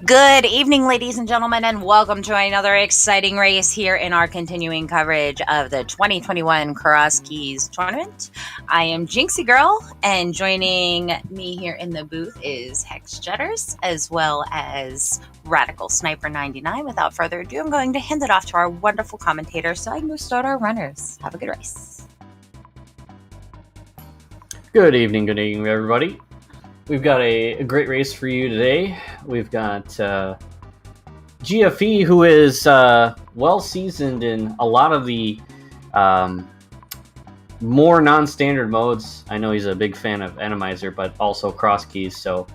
Good evening, ladies and gentlemen, and welcome to another exciting race here in our continuing coverage of the 2021 Crosskeys tournament. I am Jinxie Girl, and joining me here in the booth is Hex Jetters, as well as Radical Sniper 99. Without further ado, I'm going to hand it off to our wonderful commentator so I can go start our runners. Have a good race. Good evening, everybody. We've got a great race for you today. We've got GFE, who is well-seasoned in a lot of the more non-standard modes. I know he's a big fan of Randomizer, but also Crosskeys, so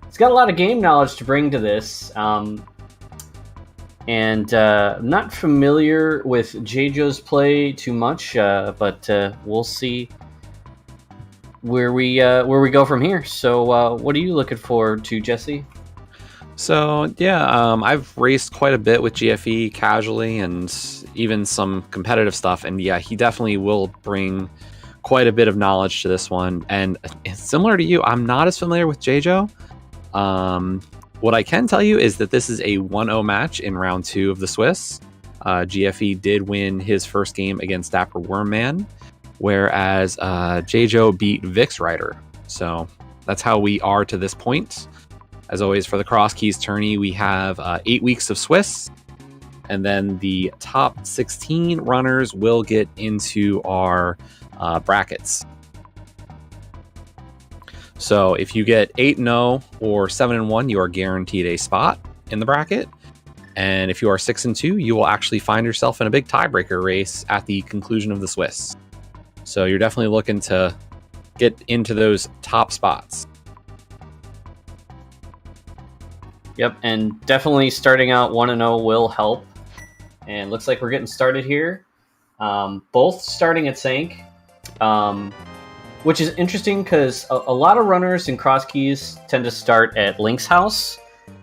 he's got a lot of game knowledge to bring to this. I'm not familiar with Jaejo's play too much, but we'll see where we go from here. So what are you looking forward to, Jesse? So yeah, I've raced quite a bit with GFE casually and even some competitive stuff, and yeah, he definitely will bring quite a bit of knowledge to this one. And similar to you, I'm not as familiar with Jaejo. What I can tell you is that this is a 1-0 match in round 2 of the Swiss. GFE did win his first game against Dapper Wormman, whereas Jaejo beat Vix Rider. So that's how we are to this point. As always, for the Crosskeys tourney, we have 8 weeks of Swiss, and then the top 16 runners will get into our brackets. So if you get 8-0 or 7-1, you are guaranteed a spot in the bracket. And if you are 6-2, you will actually find yourself in a big tiebreaker race at the conclusion of the Swiss. So you're definitely looking to get into those top spots. Yep, and definitely starting out 1-0 will help. And looks like we're getting started here. Both starting at Sank, which is interesting because a lot of runners in Crosskeys tend to start at Link's house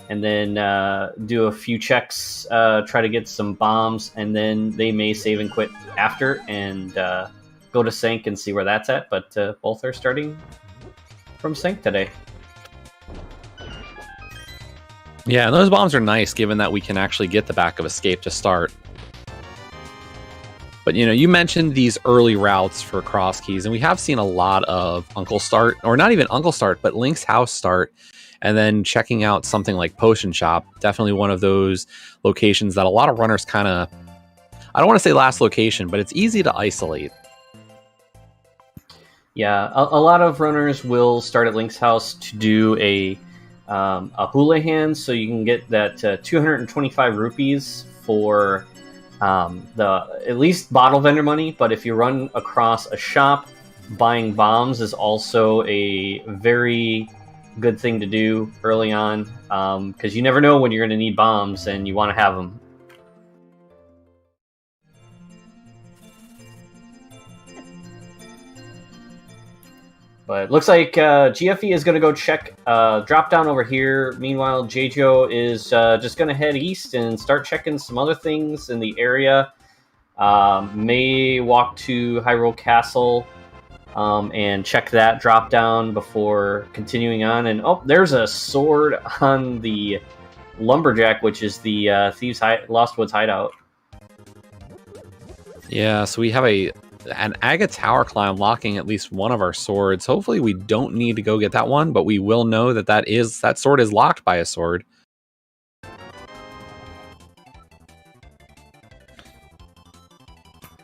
and then do a few checks, try to get some bombs, and then they may save and quit after and go to Sank and see where that's at, but both are starting from Sank today. Yeah, and those bombs are nice, given that we can actually get the back of escape to start. But, you know, you mentioned these early routes for Crosskeys, and we have seen a lot of Uncle Start, or not even Uncle Start, but Link's House Start, and then checking out something like Potion Shop. Definitely one of those locations that a lot of runners kind of, I don't want to say last location, but it's easy to isolate. Yeah, a lot of runners will start at Link's house to do a hula hand, so you can get that 225 rupees for the at least bottle vendor money. But if you run across a shop, buying bombs is also a very good thing to do early on, because you never know when you're going to need bombs and you want to have them. But it looks like GFE is going to go check drop down over here. Meanwhile, Jaejo is just going to head east and start checking some other things in the area. May walk to Hyrule Castle and check that drop down before continuing on. And oh, there's a sword on the Lumberjack, which is the Thieves' Lost Woods hideout. Yeah, so we have an Agate Tower climb locking at least one of our swords. Hopefully we don't need to go get that one, but we will know that that sword is locked by a sword.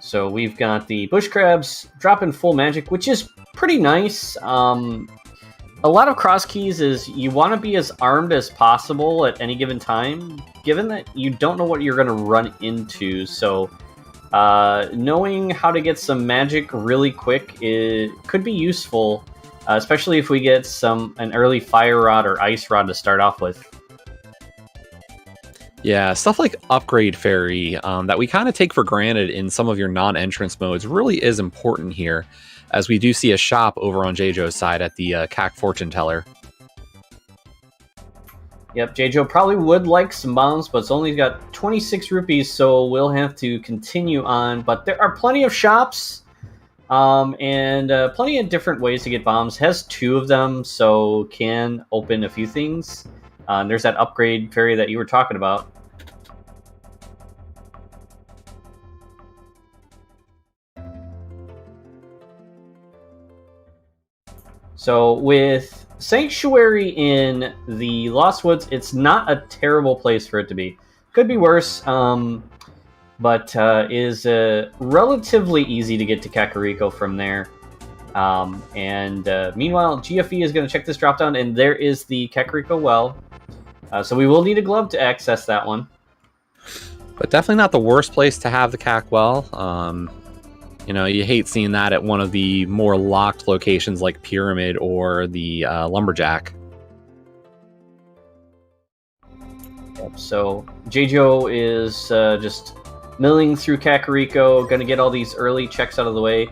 So we've got the bush crabs dropping full magic, which is pretty nice. A lot of Crosskeys is you want to be as armed as possible at any given time, given that you don't know what you're going to run into. So knowing how to get some magic really quick could be useful, especially if we get an early fire rod or ice rod to start off with. Yeah, stuff like Upgrade Fairy that we kind of take for granted in some of your non-entrance modes really is important here, as we do see a shop over on Jaejo's side at the CAC Fortune Teller. Yep, Jaejo probably would like some bombs, but it's only got 26 rupees, so we'll have to continue on. But there are plenty of shops and plenty of different ways to get bombs. Has 2 of them, so can open a few things. And there's that upgrade ferry that you were talking about. So with Sanctuary in the Lost Woods, it's not a terrible place for it to be. Could be worse, but is relatively easy to get to Kakariko from there. Meanwhile, GFE is going to check this dropdown, and there is the Kakariko well. So we will need a glove to access that one. But definitely not the worst place to have the Cac well. You know, you hate seeing that at one of the more locked locations like Pyramid or the Lumberjack. Yep, so Jaejo is just milling through Kakariko, going to get all these early checks out of the way.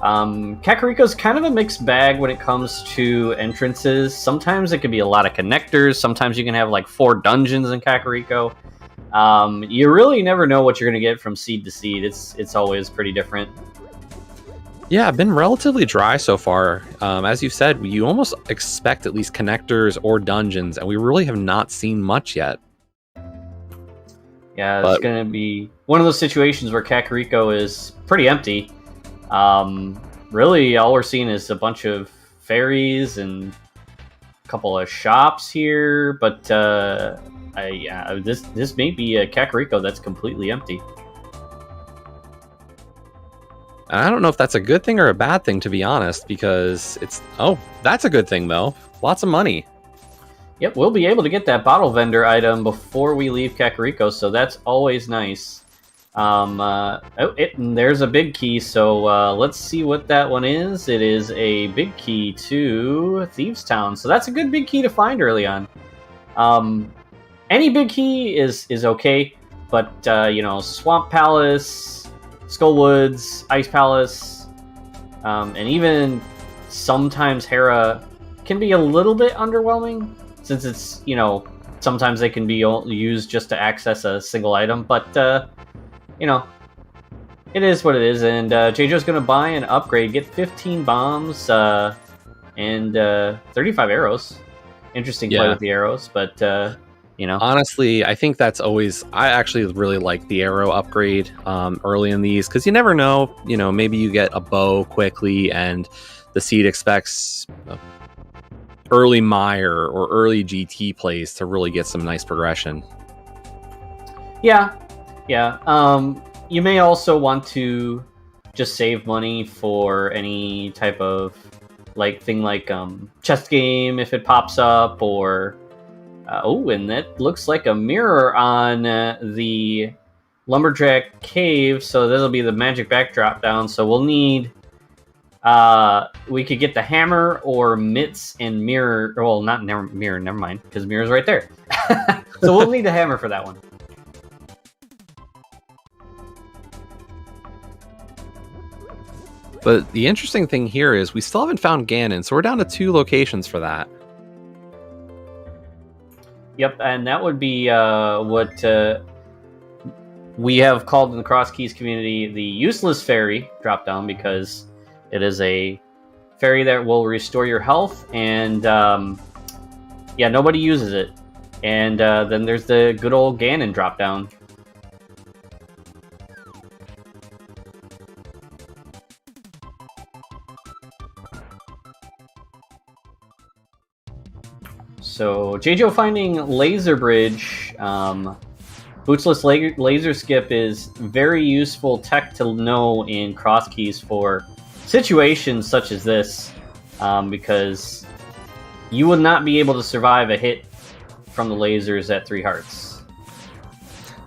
Kakariko's kind of a mixed bag when it comes to entrances. Sometimes it can be a lot of connectors. Sometimes you can have like 4 dungeons in Kakariko. You really never know what you're going to get from seed to seed. It's always pretty different. Yeah, been relatively dry so far. As you said, you almost expect at least connectors or dungeons, and we really have not seen much yet. Yeah, it's going to be one of those situations where Kakariko is pretty empty. Really, all we're seeing is a bunch of ferries and a couple of shops here, but this may be a Kakariko that's completely empty. I don't know if that's a good thing or a bad thing, to be honest, because it's... Oh, that's a good thing, though. Lots of money. Yep, we'll be able to get that bottle vendor item before we leave Kakariko, so that's always nice. There's a big key, so let's see what that one is. It is a big key to Thieves Town, so that's a good big key to find early on. Any big key is okay, but you know, Swamp Palace, Skull Woods, Ice Palace, and even sometimes Hera can be a little bit underwhelming, since it's, you know, sometimes they can be used just to access a single item, but you know, it is what it is, and Jaejo's going to buy an upgrade, get 15 bombs and 35 arrows. Interesting play with the arrows, but, you know. Honestly, I think that's always... I actually really like the arrow upgrade early in these, because you never know, you know, maybe you get a bow quickly, and the seed expects early Mire or early GT plays to really get some nice progression. Yeah. You may also want to just save money for any type of thing like chest game if it pops up, or and that looks like a mirror on the Lumberjack Cave, so that'll be the magic backdrop down. So we'll need we could get the hammer or mitts and mirror. Well, not mirror, never mind, because mirror's right there. So we'll need the hammer for that one. But the interesting thing here is we still haven't found Ganon, so we're down to 2 locations for that. Yep, and that would be what we have called in the Crosskeys community the useless fairy dropdown, because it is a fairy that will restore your health, and yeah, nobody uses it. And then there's the good old Ganon dropdown. So, Jaejo finding Laser Bridge. Bootsless laser skip is very useful tech to know in Crosskeys for situations such as this, because you would not be able to survive a hit from the lasers at 3 hearts.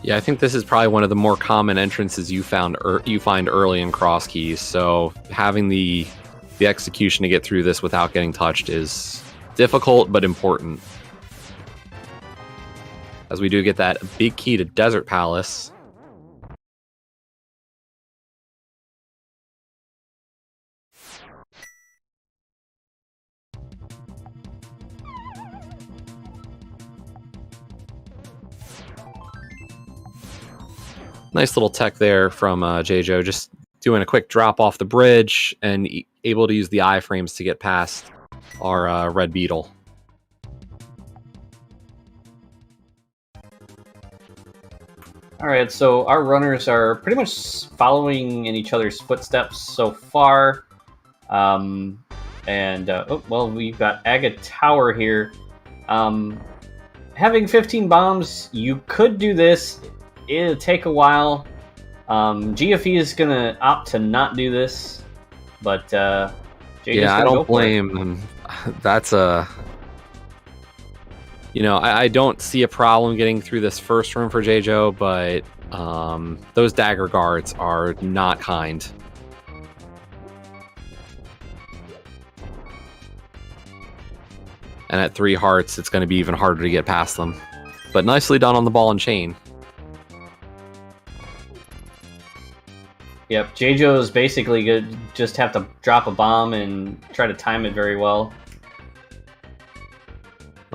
Yeah, I think this is probably one of the more common entrances you find early in Crosskeys, so having the execution to get through this without getting touched is difficult but important. As we do get that big key to Desert Palace. Nice little tech there from Jaejo, just doing a quick drop off the bridge and able to use the iframes to get past our red beetle. All right, so our runners are pretty much following in each other's footsteps so far. Well, we've got Aga Tower here. Having 15 bombs, you could do this. It'll take a while. GFE is going to opt to not do this, but yeah, I don't blame them. That's a... You know, I don't see a problem getting through this first room for Jaejo, but those dagger guards are not kind. And at 3 hearts, it's going to be even harder to get past them. But nicely done on the ball and chain. Yep, Jaejo's basically good. Just have to drop a bomb and try to time it very well.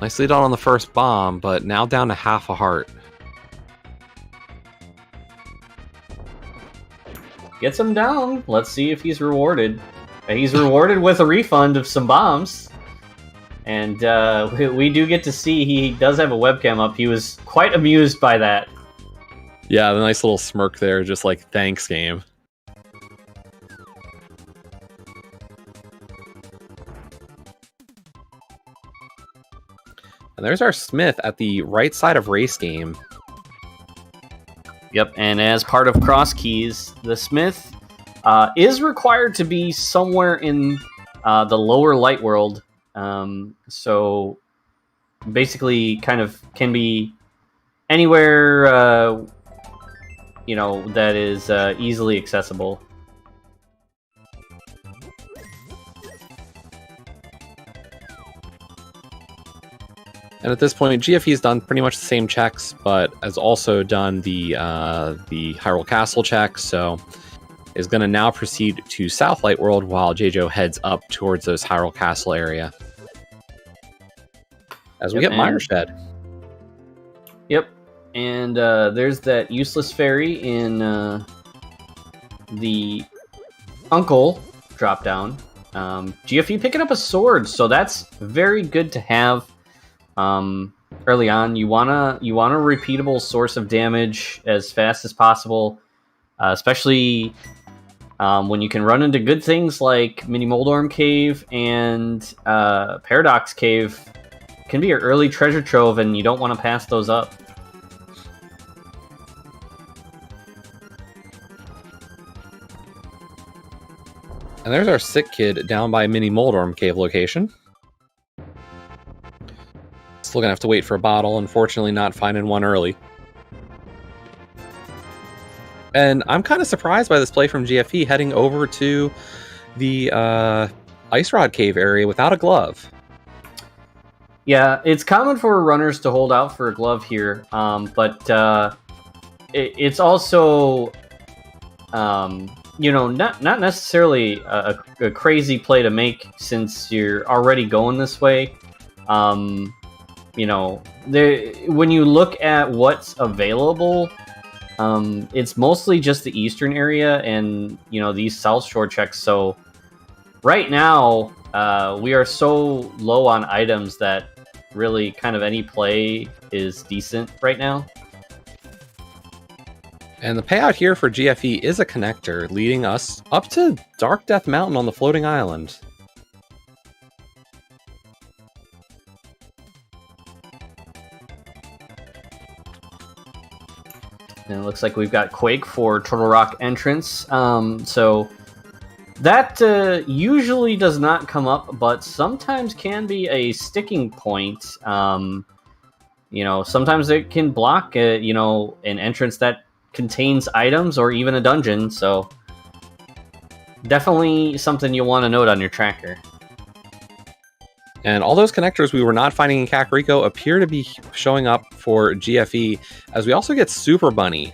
Nicely done on the first bomb, but now down to half a heart. Gets him down. Let's see if he's rewarded. He's rewarded with a refund of some bombs. And we do get to see he does have a webcam up. He was quite amused by that. Yeah, the nice little smirk there, just like, thanks, game. And there's our Smith at the right side of race game. Yep, and as part of Crosskeys, the Smith is required to be somewhere in the lower light world. So basically kind of can be anywhere, you know, that is easily accessible. And at this point, GFE's done pretty much the same checks, but has also done the Hyrule Castle check, so is going to now proceed to South Light World while Jaejo heads up towards those Hyrule Castle area. As we get Mire Shed. Yep, and there's that useless fairy in the Uncle drop down. GFE picking up a sword, so that's very good to have. Early on, you want a repeatable source of damage as fast as possible, especially when you can run into good things like Mini Moldorm Cave and Paradox Cave. Can be your early treasure trove, and you don't want to pass those up. And there's our sick kid down by Mini Moldorm Cave location. Still gonna have to wait for a bottle, unfortunately not finding one early. And I'm kind of surprised by this play from GFE heading over to the Ice Rod Cave area without a glove. Yeah, it's common for runners to hold out for a glove here, but it's also, you know, not necessarily a crazy play to make since you're already going this way. You know, when you look at what's available, it's mostly just the eastern area and, you know, these South Shore checks. So right now, we are so low on items that really kind of any play is decent right now. And the payout here for GFE is a connector leading us up to Dark Death Mountain on the floating island. And it looks like we've got Quake for Turtle Rock entrance. So that usually does not come up, but sometimes can be a sticking point. You know, sometimes it can block, you know, an entrance that contains items or even a dungeon. So definitely something you'll want to note on your tracker. And all those connectors we were not finding in Kakariko appear to be showing up for GFE, as we also get Super Bunny.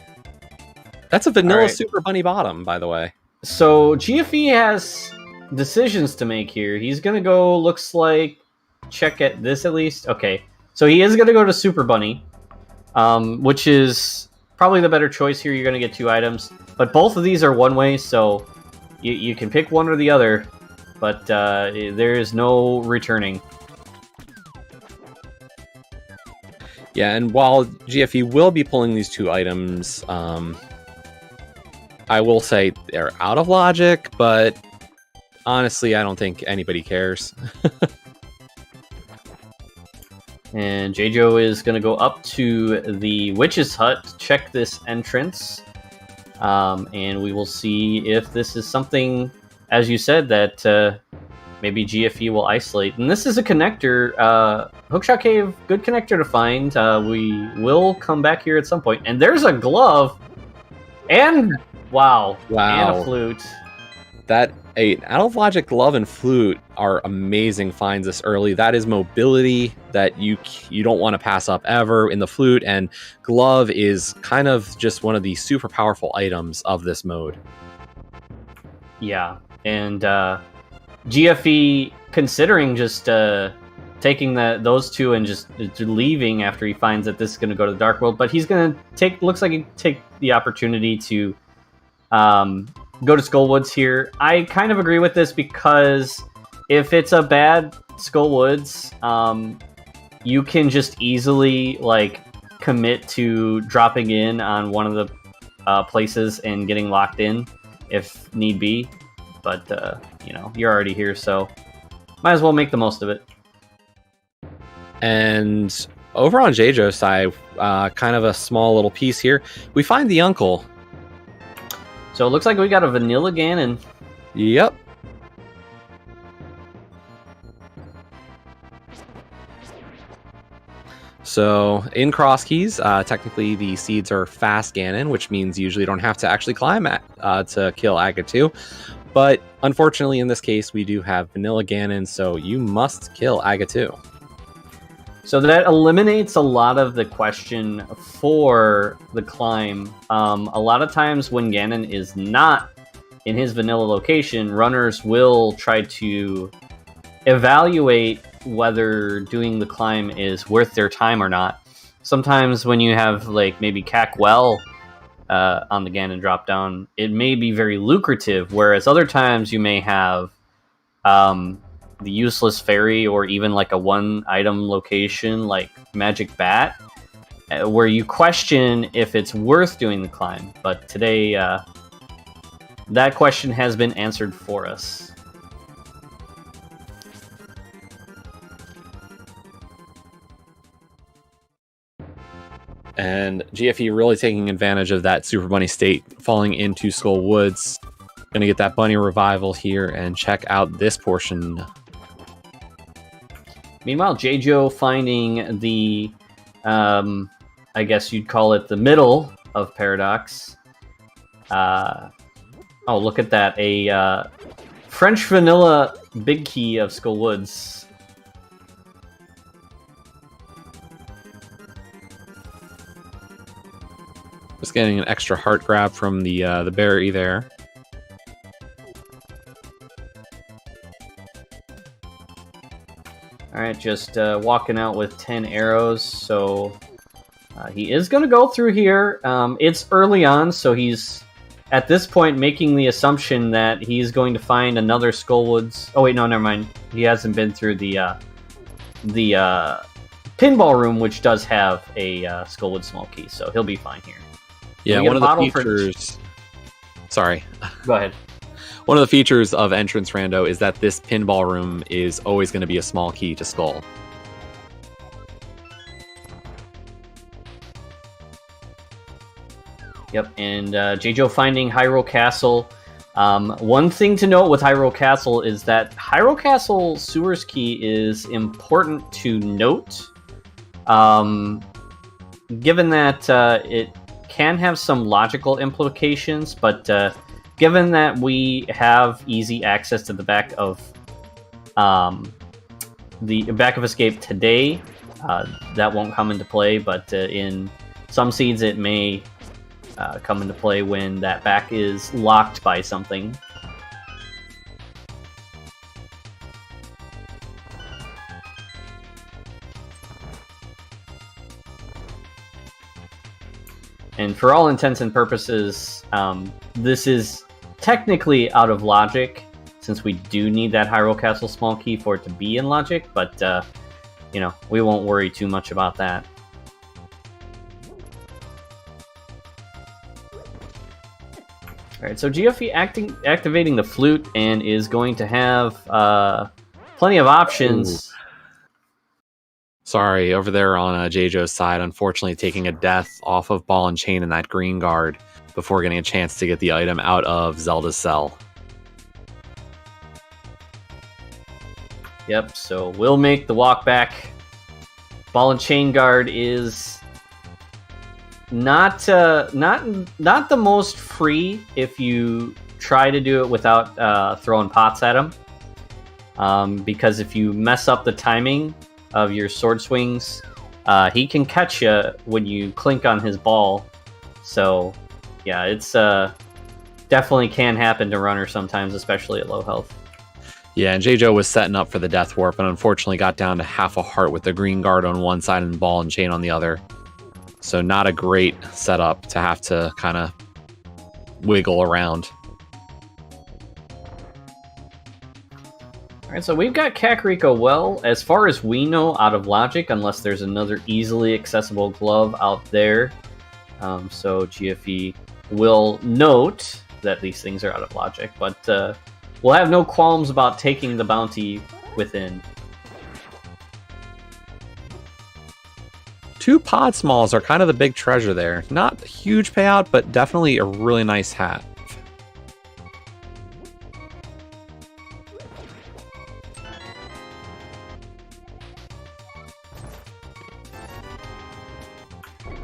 That's a vanilla Super Bunny bottom, by the way. So GFE has decisions to make here. He's going to go, looks like, check at this at least. Okay, so he is going to go to Super Bunny, which is probably the better choice here. You're going to get 2 items, but both of these are one-way, so you can pick one or the other. But there is no returning. Yeah, and while GFE will be pulling these 2 items, I will say they're out of logic, but honestly, I don't think anybody cares. And Jaejo is going to go up to the witch's hut to check this entrance. And we will see if this is something, as you said, that maybe GFE will isolate. And this is a connector. Hookshot Cave, good connector to find. We will come back here at some point. And there's a glove. And, wow. And a flute. That out of logic glove and flute are amazing finds this early. That is mobility that you don't want to pass up ever in the flute, and glove is kind of just one of the super powerful items of this mode. Yeah, and GFE considering just taking those 2 and just leaving after he finds that this is going to go to the Dark World, but he's going to looks like he take the opportunity to go to Skullwoods here. I kind of agree with this because if it's a bad Skullwoods, you can just easily like commit to dropping in on one of the places and getting locked in if need be. But you know, you're already here, so might as well make the most of it. And over on Jaejo's side, kind of a small little piece here, we find the uncle. So it looks like we got a vanilla Ganon. Yep. So in Crosskeys, technically the seeds are fast Ganon, which means you usually don't have to actually climb to kill Agatu. But unfortunately in this case, we do have vanilla Ganon, so you must kill Agatu. So that eliminates a lot of the question for the climb. A lot of times when Ganon is not in his vanilla location, runners will try to evaluate whether doing the climb is worth their time or not. Sometimes when you have like maybe Cackwell on the Ganon drop down, it may be very lucrative, whereas other times you may have the useless fairy or even like a 1-item location like Magic Bat, where you question if it's worth doing the climb. But today, that question has been answered for us. And GFE really taking advantage of that Super Bunny state, falling into Skull Woods. Gonna get that bunny revival here and check out this portion. Meanwhile, Jaejo finding the, I guess you'd call it the middle of Paradox. Oh, look at that. A French vanilla big key of Skull Woods. Just getting an extra heart grab from the berry there. Alright, just walking out with 10 arrows, so he is going to go through here. It's early on, so he's, at this point, making the assumption that he's going to find another Skullwoods. Oh wait, no, never mind. He hasn't been through the pinball room, which does have a Skullwood small key, so he'll be fine here. Yeah, one of the features... Sorry. Go ahead. One of the features of Entrance Rando is that this pinball room is always going to be a small key to Skull. Yep, and Jaejo finding Hyrule Castle. One thing to note with Hyrule Castle is that Hyrule Castle Sewer's Key is important to note, given that it can have some logical implications, but given that we have easy access to the back of Escape today, that won't come into play, but in some seeds it may come into play when that back is locked by something. And for all intents and purposes, this is technically out of logic, since we do need that Hyrule Castle small key for it to be in logic, but, you know, we won't worry too much about that. right, so GFE activating the flute and is going to have plenty of options. Ooh. Sorry, over there on Jaejo's side, unfortunately taking a death off of Ball and Chain in that green guard before getting a chance to get the item out of Zelda's cell. Yep, so we'll make the walk back. Ball and Chain guard is not the most free if you try to do it without throwing pots at him. Because if you mess up the timing of your sword swings, he can catch you when you clink on his ball. So, yeah, it's definitely can happen to runner sometimes, especially at low health. Yeah, and Jaejo was setting up for the Death Warp and unfortunately got down to half a heart with the green guard on one side and Ball and Chain on the other. So not a great setup to have to kind of wiggle around. All right, so we've got Kakariko well, as far as we know, out of logic, unless there's another easily accessible glove out there. So GFE will note that these things are out of logic, but we'll have no qualms about taking the bounty within. 2 pod smalls are kind of the big treasure there. Not a huge payout, but definitely a really nice hat.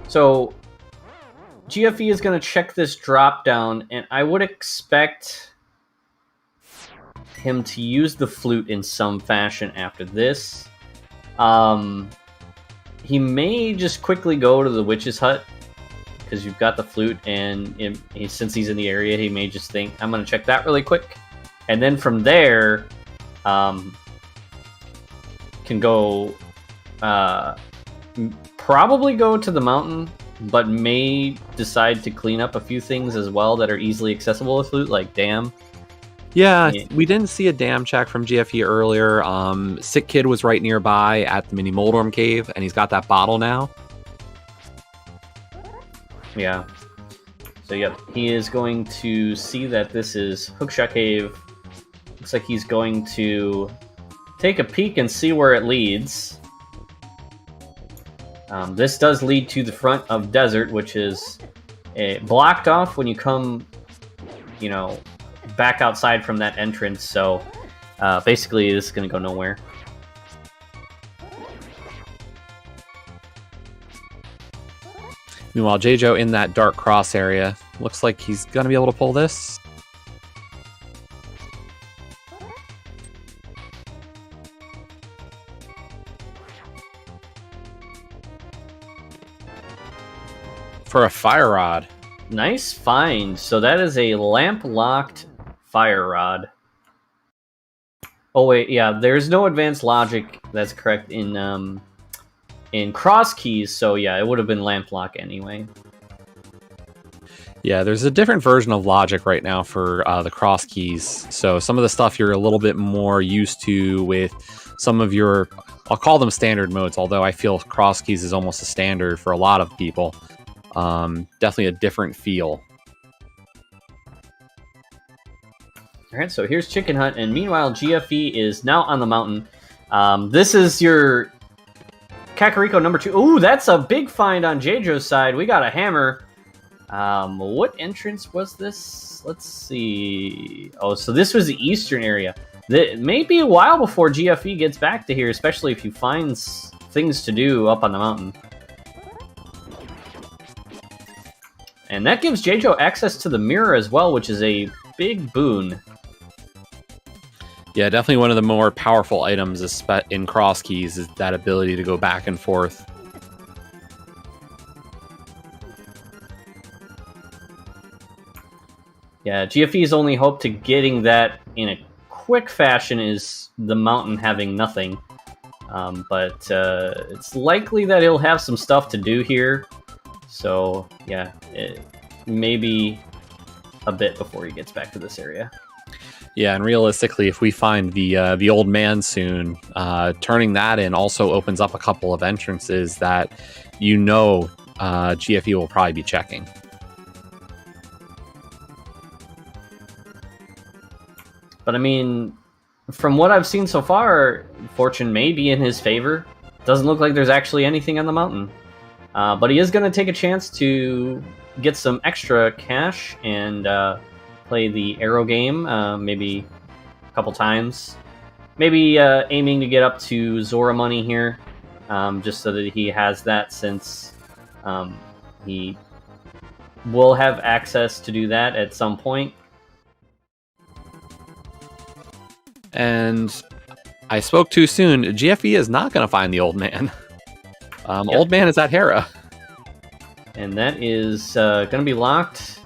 So GFE is going to check this drop down, and I would expect him to use the flute in some fashion after this. He may just quickly go to the witch's hut because you've got the flute, and since he's in the area, he may just think, I'm going to check that really quick. And then from there, can go, probably go to the mountain, but may decide to clean up a few things as well that are easily accessible with flute, like dam. Yeah, we didn't see a dam check from GFE earlier. Sick Kid was right nearby at the mini Moldorm cave, and he's got that bottle now. Yeah. So, yep, he is going to see that this is Hookshot Cave. Looks like he's going to take a peek and see where it leads. This does lead to the front of Desert, which is blocked off when you come, back outside from that entrance. So basically, this is going to go nowhere. Meanwhile, Jaejo in that dark cross area. Looks like he's going to be able to pull this. For a fire rod. Nice find. So that is a lamp-locked fire rod. Oh wait, yeah, there's no advanced logic that's correct in Crosskeys, so yeah, it would have been lamp lock anyway. Yeah, there's a different version of logic right now for the Crosskeys. So some of the stuff you're a little bit more used to with some of your, I'll call them standard modes, although I feel Crosskeys is almost a standard for a lot of people. Definitely a different feel. Alright, so here's Chicken Hut, and meanwhile GFE is now on the mountain. This is your Kakariko number 2. Ooh, that's a big find on Jaejo's side. We got a hammer. What entrance was this? Let's see. Oh, so this was the eastern area. It may be a while before GFE gets back to here, especially if he finds things to do up on the mountain. And that gives Jaejo access to the mirror as well, which is a big boon. Yeah, definitely one of the more powerful items in Crosskeys is that ability to go back and forth. Yeah, GFE's only hope to getting that in a quick fashion is the mountain having nothing. But it's likely that he'll have some stuff to do here. So, yeah, it may be a bit before he gets back to this area. Yeah, and realistically, if we find the old man soon, turning that in also opens up a couple of entrances that GFE will probably be checking. But I mean, from what I've seen so far, fortune may be in his favor. Doesn't look like there's actually anything on the mountain. But he is going to take a chance to get some extra cash and play the arrow game maybe a couple times. Maybe aiming to get up to Zora money here, just so that he has that, since he will have access to do that at some point. And I spoke too soon. GFE is not going to find the old man. Yep. Old man is at Hera. And that is going to be locked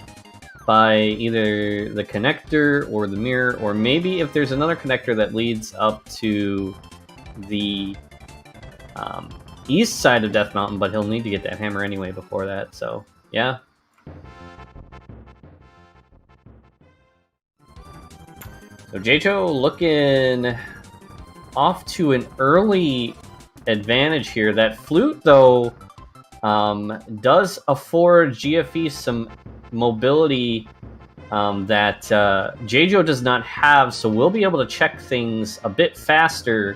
by either the connector or the mirror, or maybe if there's another connector that leads up to the east side of Death Mountain, but he'll need to get that hammer anyway before that, so yeah. So Jaejo looking off to an early advantage here. That flute, though, does afford GFE some mobility that Jaejo does not have, so we'll be able to check things a bit faster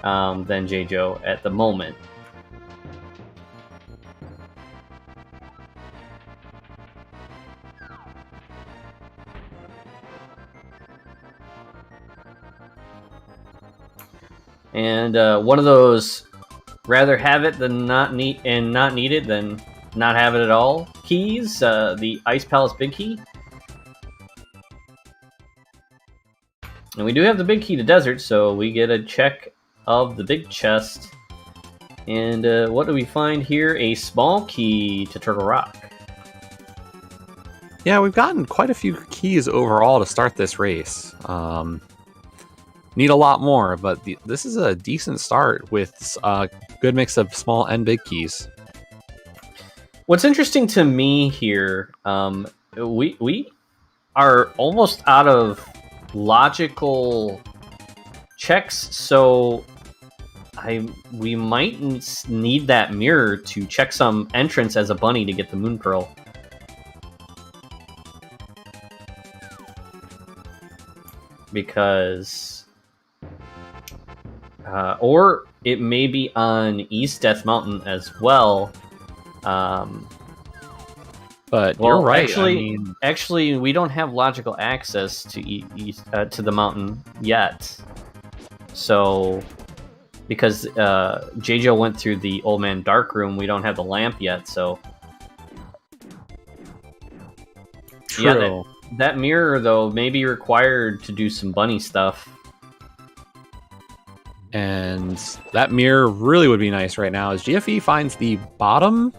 than Jaejo at the moment. And one of those rather have it than not need and not need it than not have it at all keys, the Ice Palace Big Key. And we do have the big key to desert, so we get a check of the big chest. And what do we find here? A small key to Turtle Rock. Yeah, we've gotten quite a few keys overall to start this race. Need a lot more, but this is a decent start with a good mix of small and big keys. What's interesting to me here, we are almost out of logical checks, so we might need that mirror to check some entrance as a bunny to get the Moon Pearl. Because or it may be on East Death Mountain as well. But you're right. Actually, we don't have logical access to east to the mountain yet. So, because Jaejo went through the Old Man Dark Room, we don't have the lamp yet. So, True. Yeah, that mirror though may be required to do some bunny stuff. And that mirror really would be nice right now as GFE finds the bottom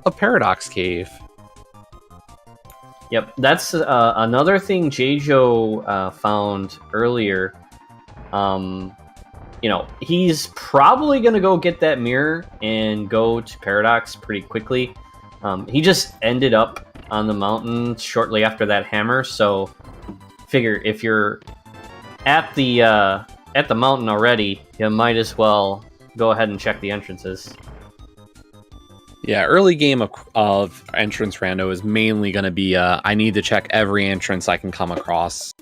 of Paradox Cave. Yep, that's another thing Jaejo found earlier. You know, he's probably going to go get that mirror and go to Paradox pretty quickly. He just ended up on the mountain shortly after that hammer, so figure if you're at the mountain already, you might as well go ahead and check the entrances. Yeah, early game of entrance rando is mainly going to be I need to check every entrance I can come across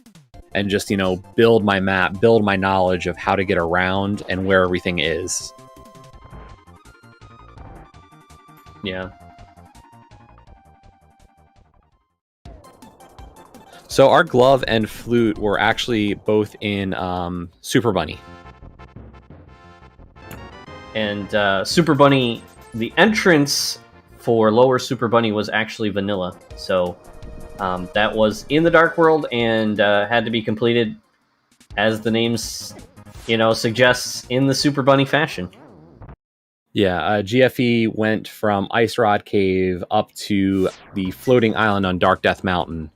and just, you know, build my map, build my knowledge of how to get around and where everything is. Yeah. So our glove and flute were actually both in Super Bunny. And Super Bunny, the entrance for lower Super Bunny was actually vanilla. So that was in the Dark World and had to be completed, as the names, you know, suggests, in the Super Bunny fashion. Yeah, GFE went from Ice Rod Cave up to the floating island on Dark Death Mountain.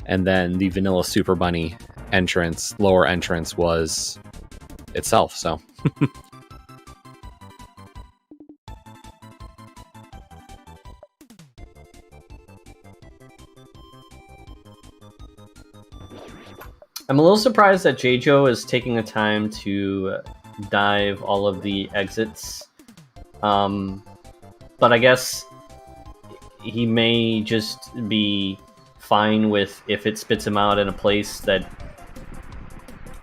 And then the vanilla Super Bunny entrance, lower entrance, was itself, so. I'm a little surprised that Jaejo is taking the time to dive all of the exits. But I guess he may just be fine with if it spits him out in a place that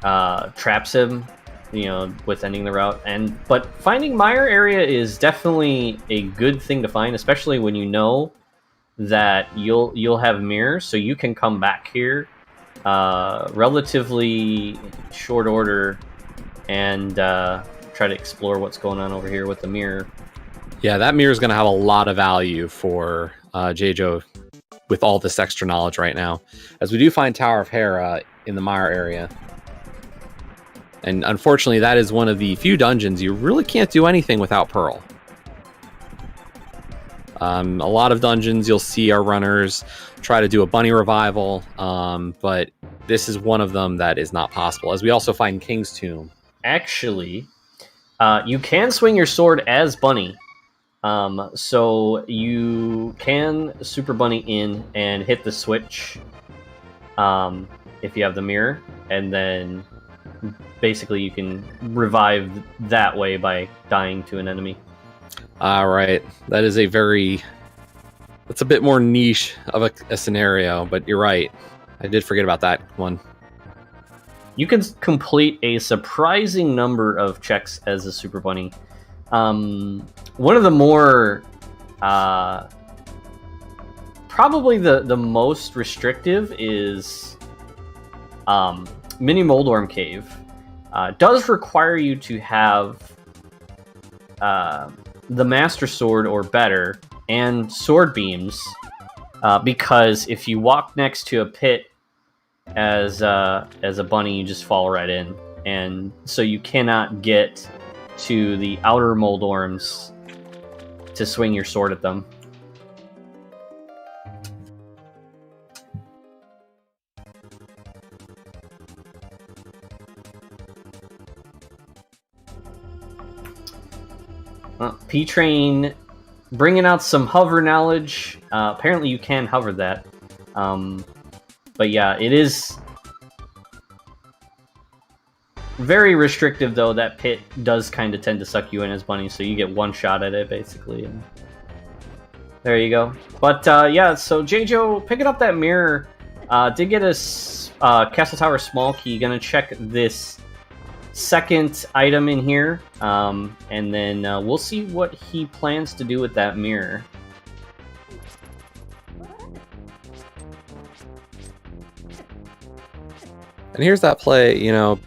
traps him, you know, with ending the route. But finding mire area is definitely a good thing to find, especially when you know that you'll have mirrors, so you can come back here relatively short order and try to explore what's going on over here with the mirror. Yeah, that mirror is going to have a lot of value for Jaejo with all this extra knowledge right now, as we do find Tower of Hera in the mire area. And unfortunately, that is one of the few dungeons you really can't do anything without Pearl. A lot of dungeons you'll see our runners try to do a bunny revival, but this is one of them that is not possible, as we also find King's Tomb. Actually, you can swing your sword as bunny. So you can Super Bunny in and hit the switch if you have the mirror, and then basically you can revive that way by dying to an enemy. All right, that is that's a bit more niche of a scenario, but you're right. I did forget about that one. You can complete a surprising number of checks as a Super Bunny. One of the more, probably the most restrictive is Mini Moldorm Cave. Does require you to have the Master Sword or better and sword beams, because if you walk next to a pit as a bunny, you just fall right in, and so you cannot get to the outer Moldorms to swing your sword at them. P-Train bringing out some hover knowledge. Apparently you can hover that. But yeah, it is very restrictive, though. That pit does kind of tend to suck you in as bunny, so you get one shot at it, basically. And there you go. But yeah, so Jaejo, picking up that mirror, did get a Castle Tower small key. Gonna check this second item in here, and then we'll see what he plans to do with that mirror. And here's that play, you know,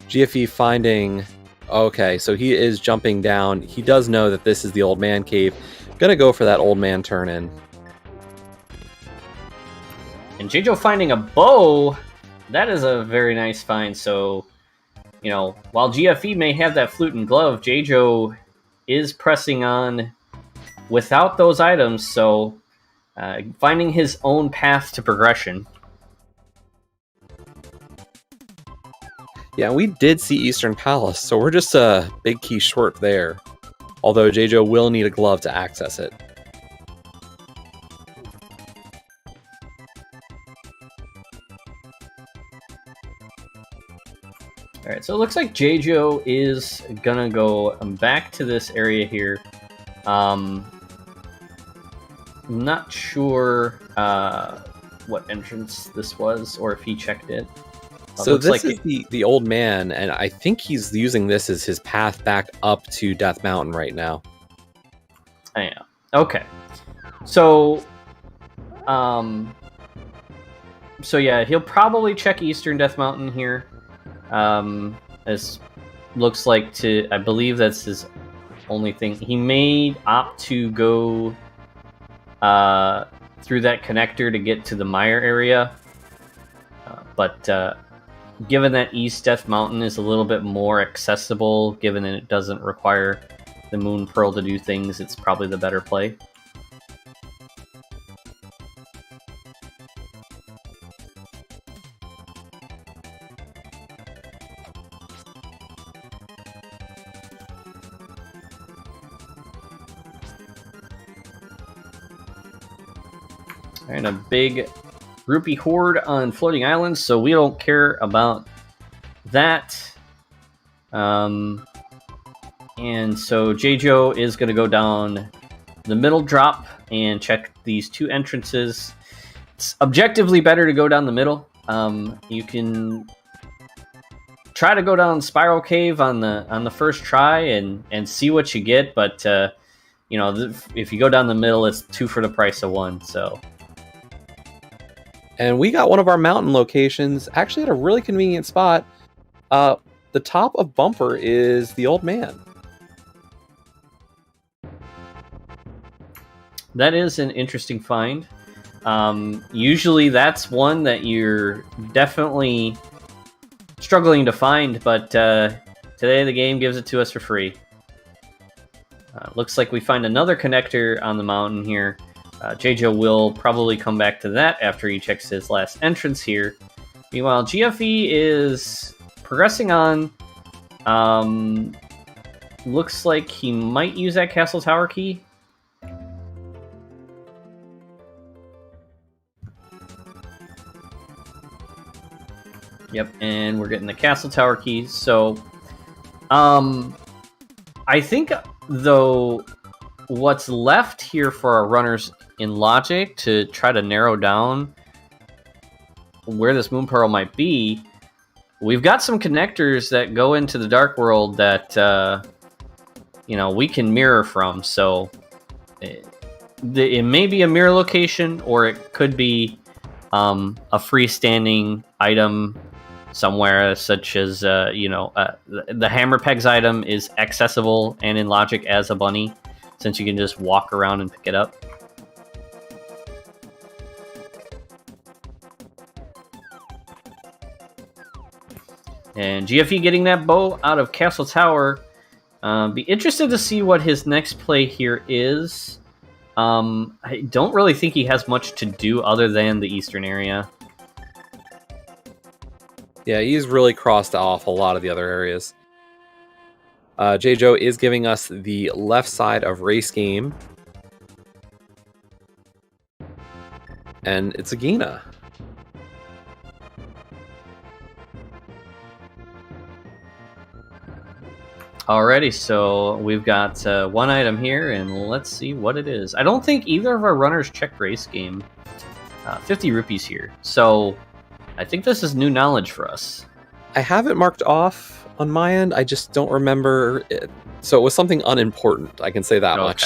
GFE finding, okay, so he is jumping down. He does know that this is the old man cave. Gonna go for that old man turn in. And Jaejo finding a bow, that is a very nice find. So, you know, while GFE may have that flute and glove, Jaejo is pressing on without those items, so finding his own path to progression. Yeah, we did see Eastern Palace, so we're just a big key short there. Although Jaejo will need a glove to access it. Alright, so it looks like Jaejo is gonna go back to this area here. Not sure what entrance this was, or if he checked it. So this is the old man, and I think he's using this as his path back up to Death Mountain right now. Yeah. Okay. So, so yeah, he'll probably check Eastern Death Mountain here. As looks like I believe that's his only thing. He may opt to go through that connector to get to the mire area, but given that East Death Mountain is a little bit more accessible, given that it doesn't require the Moon Pearl to do things, it's probably the better play. And a big rupee horde on floating islands, so we don't care about that. And so Jaejo is going to go down the middle drop and check these two entrances. It's objectively better to go down the middle. You can try to go down Spiral Cave on the first try and see what you get, but if you go down the middle, it's 2 for the price of 1. So. And we got one of our mountain locations actually at a really convenient spot. The top of Bumper is the old man. That is an interesting find. Usually that's one that you're definitely struggling to find, but today the game gives it to us for free. Looks like we find another connector on the mountain here. Jaejo will probably come back to that after he checks his last entrance here. Meanwhile, GFE is progressing on. Looks like he might use that castle tower key. Yep, and we're getting the castle tower key. So, I think, though, what's left here for our runners in logic to try to narrow down where this moon pearl might be, we've got some connectors that go into the dark world that we can mirror from. So it may be a mirror location, or it could be a freestanding item somewhere, such as the hammer pegs item is accessible and in logic as a bunny, since you can just walk around and pick it up. And GFE getting that bow out of Castle Tower. Be interested to see what his next play here is. I don't really think he has much to do other than the eastern area. Yeah, he's really crossed off a lot of the other areas. Jaejo is giving us the left side of race game. And it's a Gina. Alrighty, so we've got one item here, and let's see what it is. I don't think either of our runners checked race game. 50 rupees here. So I think this is new knowledge for us. I have it marked off on my end. I just don't remember it. So it was something unimportant. I can say that much.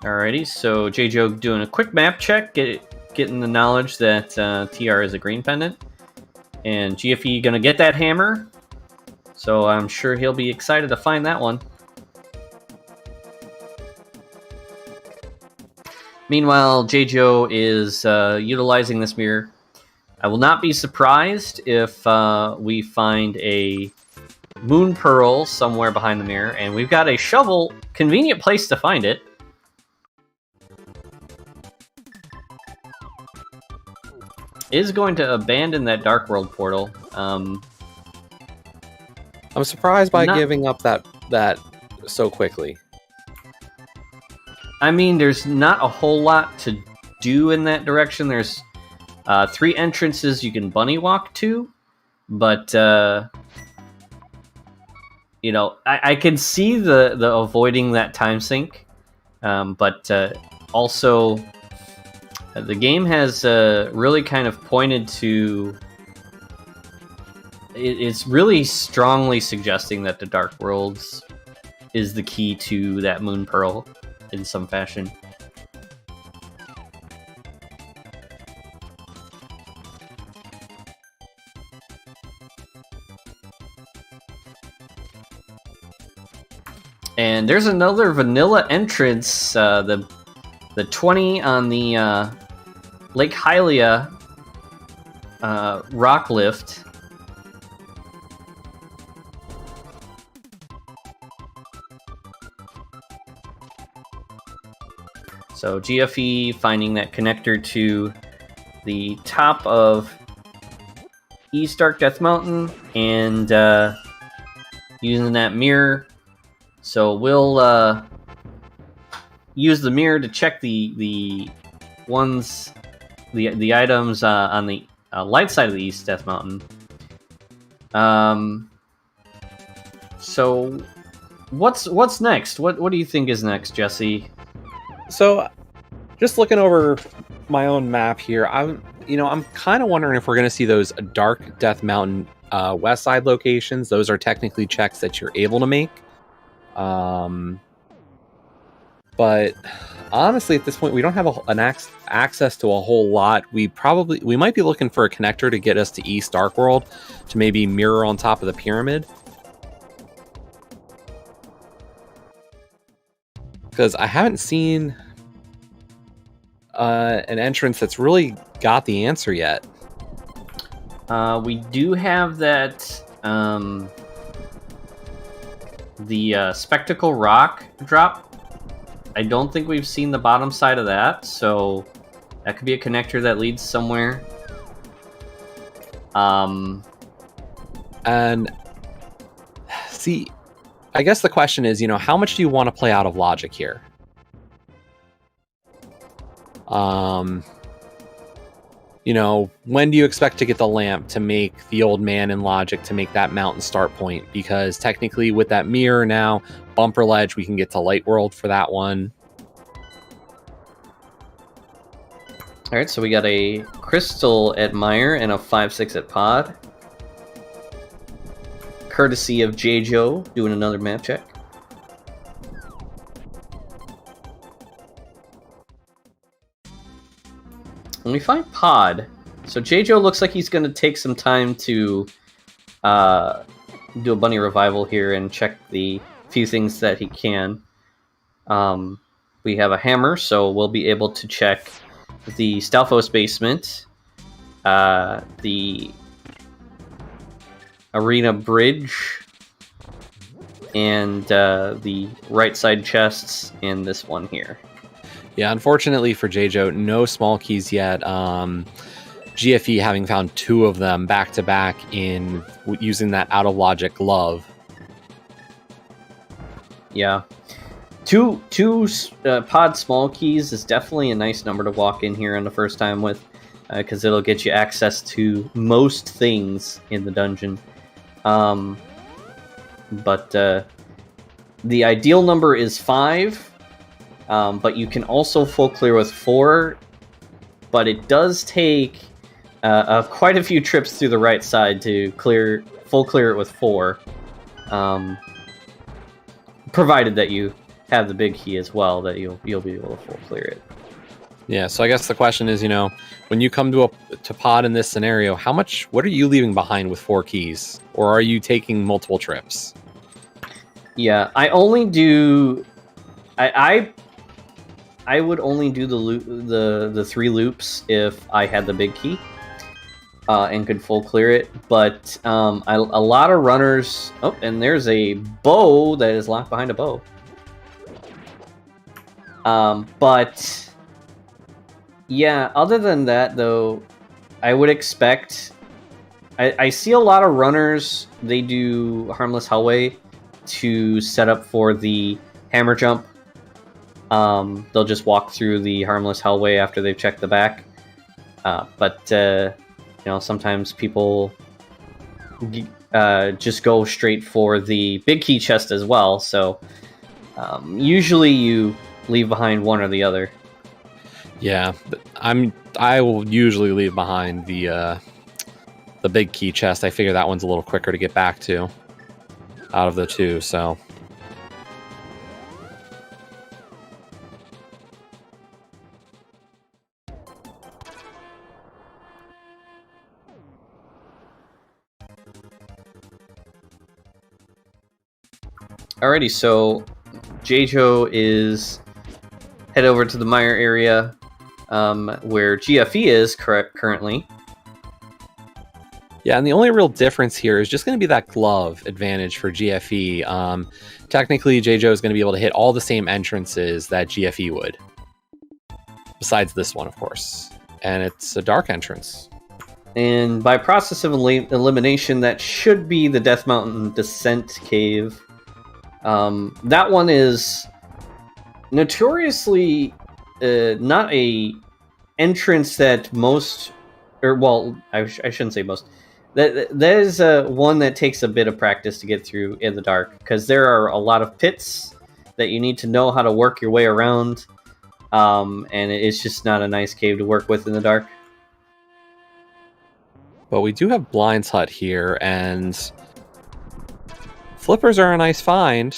Alrighty, so Jaejo doing a quick map check, getting the knowledge that TR is a green pendant. And GFE gonna get that hammer, so I'm sure he'll be excited to find that one. Meanwhile, Jaejo is utilizing this mirror. I will not be surprised if we find a moon pearl somewhere behind the mirror, and we've got a shovel, convenient place to find it. Is going to abandon that Dark World portal. I'm surprised by giving up that so quickly. I mean, there's not a whole lot to do in that direction. There's 3 entrances you can bunny walk to, but I can see the avoiding that time sink, but also. The game has really kind of pointed to... It's really strongly suggesting that the Dark Worlds is the key to that Moon Pearl in some fashion. And there's another vanilla entrance, the 20 on the Lake Hylia rock lift. So GFE finding that connector to the top of East Dark Death Mountain and using that mirror. So we'll use the mirror to check the ones, the items on the light side of the East Death Mountain. So what's next? What do you think is next, Jesse? So, just looking over my own map here, I'm kind of wondering if we're going to see those Dark Death Mountain west side locations. Those are technically checks that you're able to make. But honestly, at this point, we don't have access to a whole lot. We might be looking for a connector to get us to East Dark World to maybe mirror on top of the pyramid. Because I haven't seen an entrance that's really got the answer yet. We do have that the Spectacle Rock drop. I don't think we've seen the bottom side of that, so that could be a connector that leads somewhere. And see, I guess the question is, how much do you want to play out of logic here? When do you expect to get the lamp to make the old man in logic to make that mountain start point? Because technically with that mirror now, bumper ledge, we can get to Light World for that one. All right, so we got a Crystal at Mire and a 5-6 at Pod. Courtesy of Jaejo doing another map check. When we find Pod, so Jaejo looks like he's going to take some time to do a bunny revival here and check the few things that he can. We have a hammer, so we'll be able to check the Stalfos basement, the arena bridge, and the right side chests in this one here. Yeah, unfortunately for Jaejo, no small keys yet. GFE having found 2 of them back to back in using that out of logic glove. Yeah, two pod small keys is definitely a nice number to walk in here on the first time with, because it'll get you access to most things in the dungeon. But the ideal number is 5. But you can also full clear with 4, but it does take quite a few trips through the right side to full clear it with 4, provided that you have the big key as well, that you'll be able to full clear it. Yeah, so I guess the question is, when you come to Pod in this scenario, what are you leaving behind with 4 keys, or are you taking multiple trips? Yeah, I only do. I would only do the 3 loops if I had the big key and could full clear it. But a lot of runners. Oh, and there's a bow that is locked behind a bow. But yeah, other than that, though, I would expect. I see a lot of runners. They do Harmless Hellway to set up for the hammer jump. They'll just walk through the Harmless Hellway after they've checked the back. But sometimes people just go straight for the big key chest as well. So usually you leave behind one or the other. Yeah, I will usually leave behind the big key chest. I figure that one's a little quicker to get back to out of the 2. So. Alrighty, so Jaejo is head over to the Mire area, where GFE is currently. Yeah, and the only real difference here is just going to be that glove advantage for GFE. Technically, Jaejo is going to be able to hit all the same entrances that GFE would. Besides this one, of course. And it's a dark entrance. And by process of elimination, that should be the Death Mountain Descent Cave. That one is notoriously not a entrance that most, or well, I shouldn't say most. that is one that takes a bit of practice to get through in the dark, because there are a lot of pits that you need to know how to work your way around, and it's just not a nice cave to work with in the dark. But we do have Blind's Hut here, and flippers are a nice find.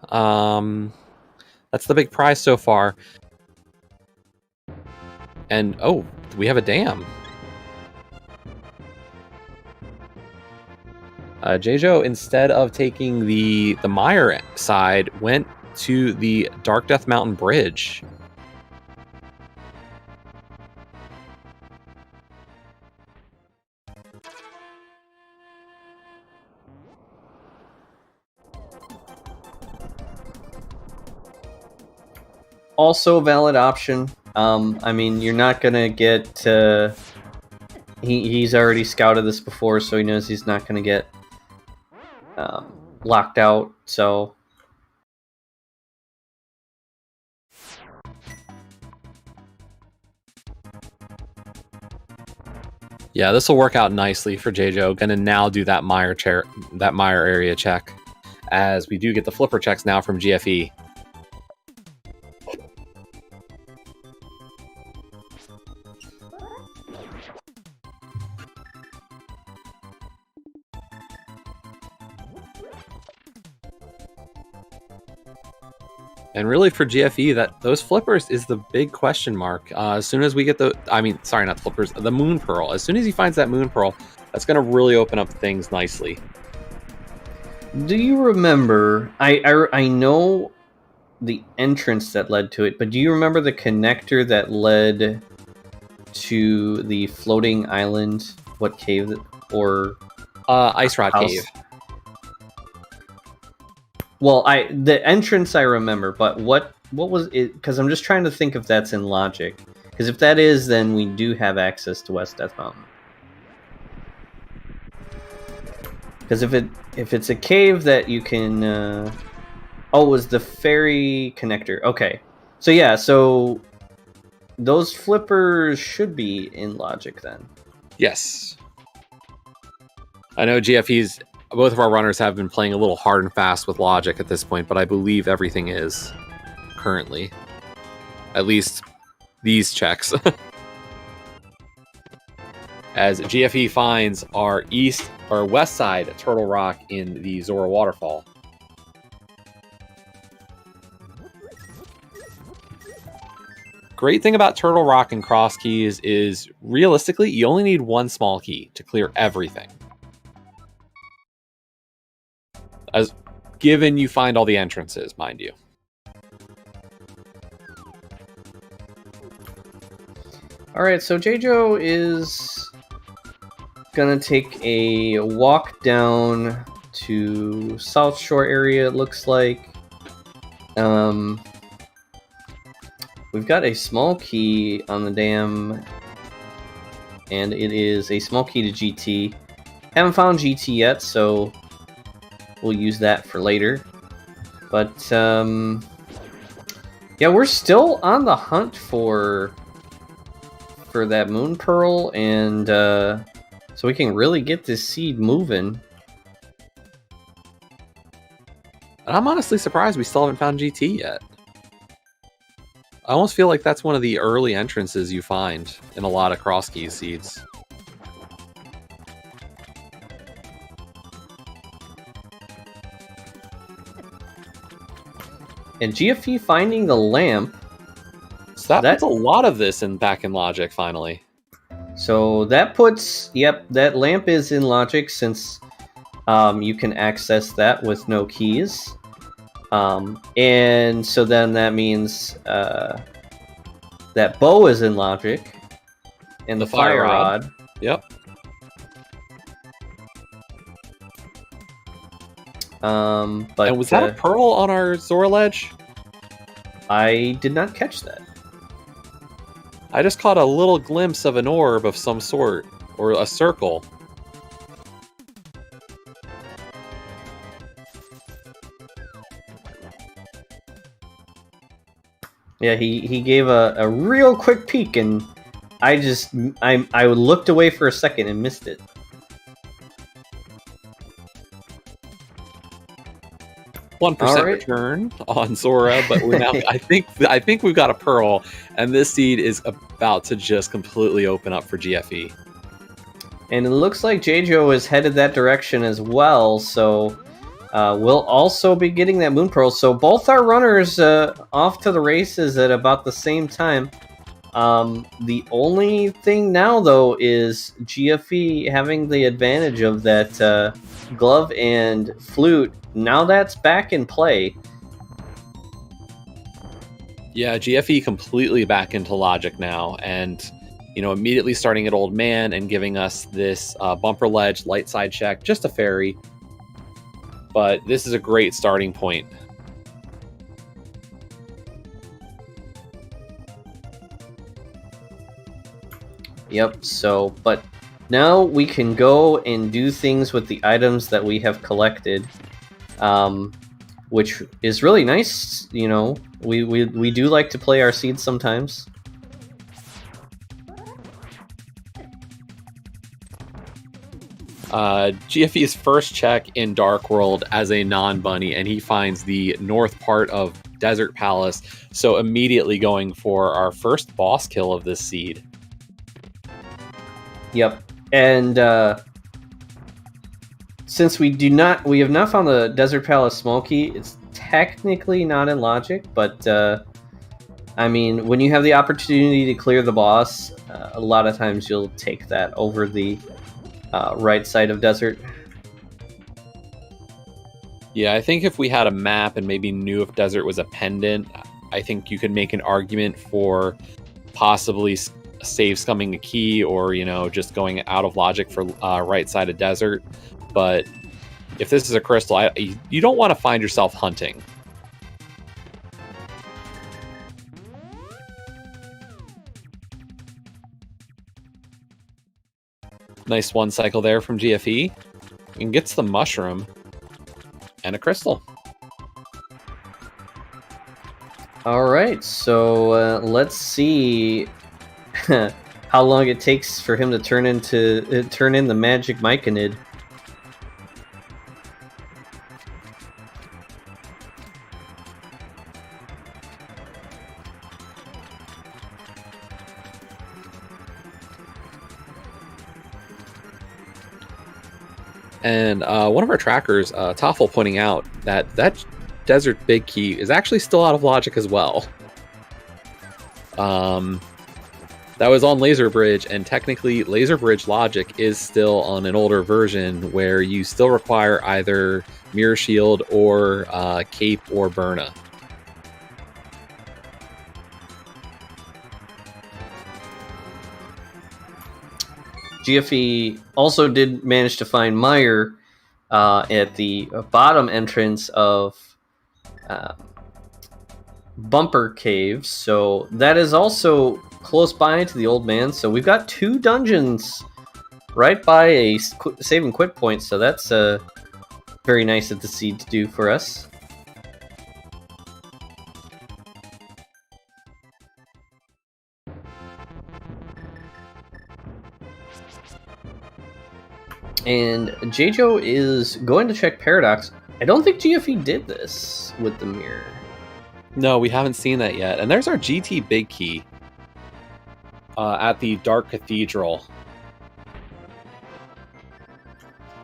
That's the big prize so far. And, oh, we have a dam. Jaejo, instead of taking the Mire side, went to the Dark Death Mountain Bridge. Also a valid option. I mean, you're not gonna get... He's already scouted this before, so he knows he's not gonna get locked out, so... Yeah, this will work out nicely for Jaejo. Gonna now do that Mire area check, as we do get the flipper checks now from GFE. And really for GFE, those flippers is the big question mark. As soon as we get the Moon Pearl. As soon as he finds that Moon Pearl, that's going to really open up things nicely. Do you remember, I know the entrance that led to it, but do you remember the connector that led to the floating island? What cave? Or Ice Rod house? Cave. Well, the entrance I remember, but what was it? Because I'm just trying to think if that's in logic. Because if that is, then we do have access to West Death Mountain. Because if it's a cave that you can, oh, it was the ferry connector. Okay, so yeah, so those flippers should be in logic then. Yes, I know GFE's. Both of our runners have been playing a little hard and fast with logic at this point, but I believe everything is currently. At least these checks. As GFE finds our west side Turtle Rock in the Zora Waterfall. Great thing about Turtle Rock and Crosskeys is, realistically, you only need one small key to clear everything. As given you find all the entrances, mind you. Alright, so Jaejo is gonna take a walk down to South Shore area, it looks like. We've got a small key on the dam, and it is a small key to GT. Haven't found GT yet, so we'll use that for later. But, yeah, we're still on the hunt for that Moon Pearl, and so we can really get this seed moving. And I'm honestly surprised we still haven't found GT yet. I almost feel like that's one of the early entrances you find in a lot of Crosskeys seeds. And GFE finding the lamp. So that's a lot of this back in logic, finally. So that puts, yep, that lamp is in logic, since you can access that with no keys. And so then that means that bow is in logic. And the fire rod. Yep. But and was that a pearl on our Zora ledge? I did not catch that. I just caught a little glimpse of an orb of some sort, or a circle. Yeah, he gave a real quick peek, and I looked away for a second and missed it. 1% All right. return on Zora, but we're now. I think we've got a pearl, and this seed is about to just completely open up for GFE. And it looks like Jaejo is headed that direction as well, so we'll also be getting that Moon Pearl. So both our runners off to the races at about the same time. The only thing now, though, is GFE having the advantage of that glove and flute. Now that's back in play. Yeah, GFE completely back into logic now, and immediately starting at Old Man and giving us this bumper ledge, light side check, just a fairy. But this is a great starting point. Yep, so, but now we can go and do things with the items that we have collected, which is really nice. We do like to play our seeds sometimes. GFE's first check in Dark World as a non-bunny, and he finds the north part of Desert Palace, so immediately going for our first boss kill of this seed. Yep, and since we have not found the Desert Palace Smoky, it's technically not in logic, but I mean, when you have the opportunity to clear the boss, a lot of times you'll take that over the right side of desert. Yeah, I think if we had a map and maybe knew if desert was a pendant, I think you could make an argument for possibly save scumming a key, or just going out of logic for right side of desert. But if this is a crystal, you don't want to find yourself hunting. Nice one cycle there from GFE, and gets the mushroom and a crystal. All right, so let's see how long it takes for him to turn in the magic Myconid. And one of our trackers, Toffel, pointing out that Desert Big Key is actually still out of logic as well. That was on Laser Bridge, and technically Laser Bridge logic is still on an older version where you still require either Mirror Shield or Cape or Burna. GFE also did manage to find Meyer at the bottom entrance of Bumper Cave, so that is also close by to the Old Man. So we've got 2 dungeons right by a save and quit point, so that's very nice of the seed to do for us. And Jaejo is going to check Paradox. I don't think GFE did this with the mirror. No, we haven't seen that yet. And there's our GT Big Key at the Dark Cathedral.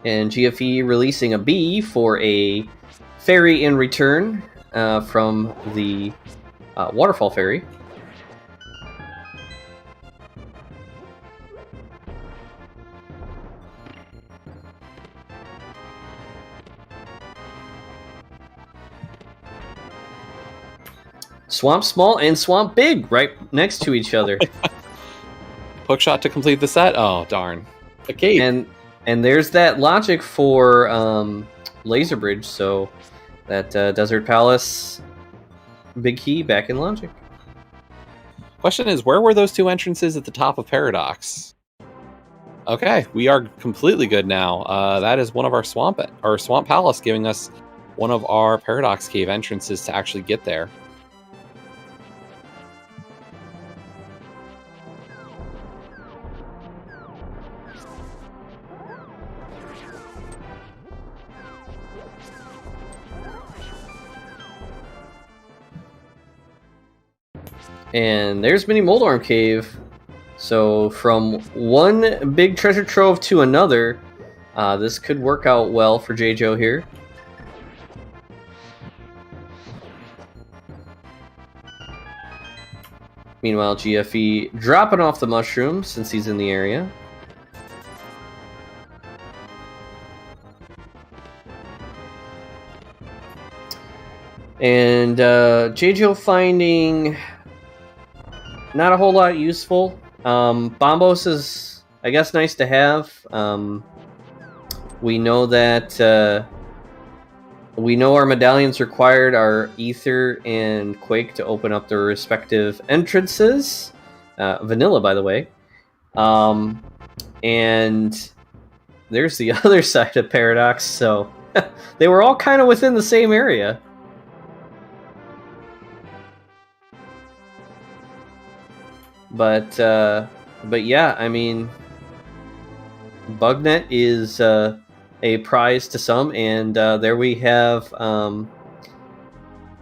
And GFE releasing a B for a fairy in return from the Waterfall Fairy. Swamp Small and Swamp Big right next to each other. Hookshot to complete the set. Oh, darn. Okay. And there's that logic for Laser Bridge, so that Desert Palace Big Key back in logic. Question is, where were those 2 entrances at the top of Paradox? Okay, we are completely good now. That is one of our Swamp Palace giving us one of our Paradox Cave entrances to actually get there. And there's Mini Moldarm Cave. So from one big treasure trove to another, this could work out well for Jaejo here. Meanwhile, GFE dropping off the mushroom since he's in the area. And Jaejo finding not a whole lot useful. Bombos is, I guess, nice to have. We know that we know our medallions required are Ether and Quake to open up their respective entrances. Vanilla, by the way. And there's the other side of Paradox. So they were all kind of within the same area. But yeah, I mean, Bugnet is a prize to some, and there we have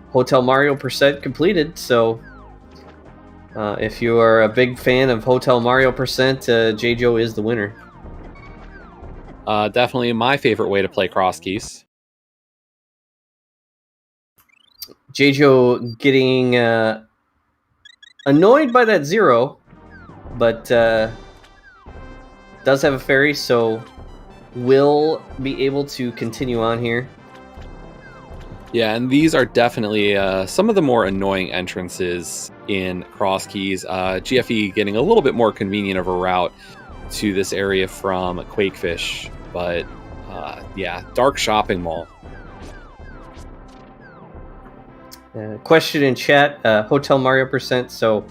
Hotel Mario % completed. So if you are a big fan of Hotel Mario %, Jaejo is the winner. Definitely my favorite way to play Crosskeys. Jaejo getting annoyed by that 0, but does have a fairy, so will be able to continue on here. Yeah, and these are definitely some of the more annoying entrances in Crosskeys. GFE getting a little bit more convenient of a route to this area from Quakefish, but yeah, Dark Shopping Mall. Question in chat, Hotel Mario %. So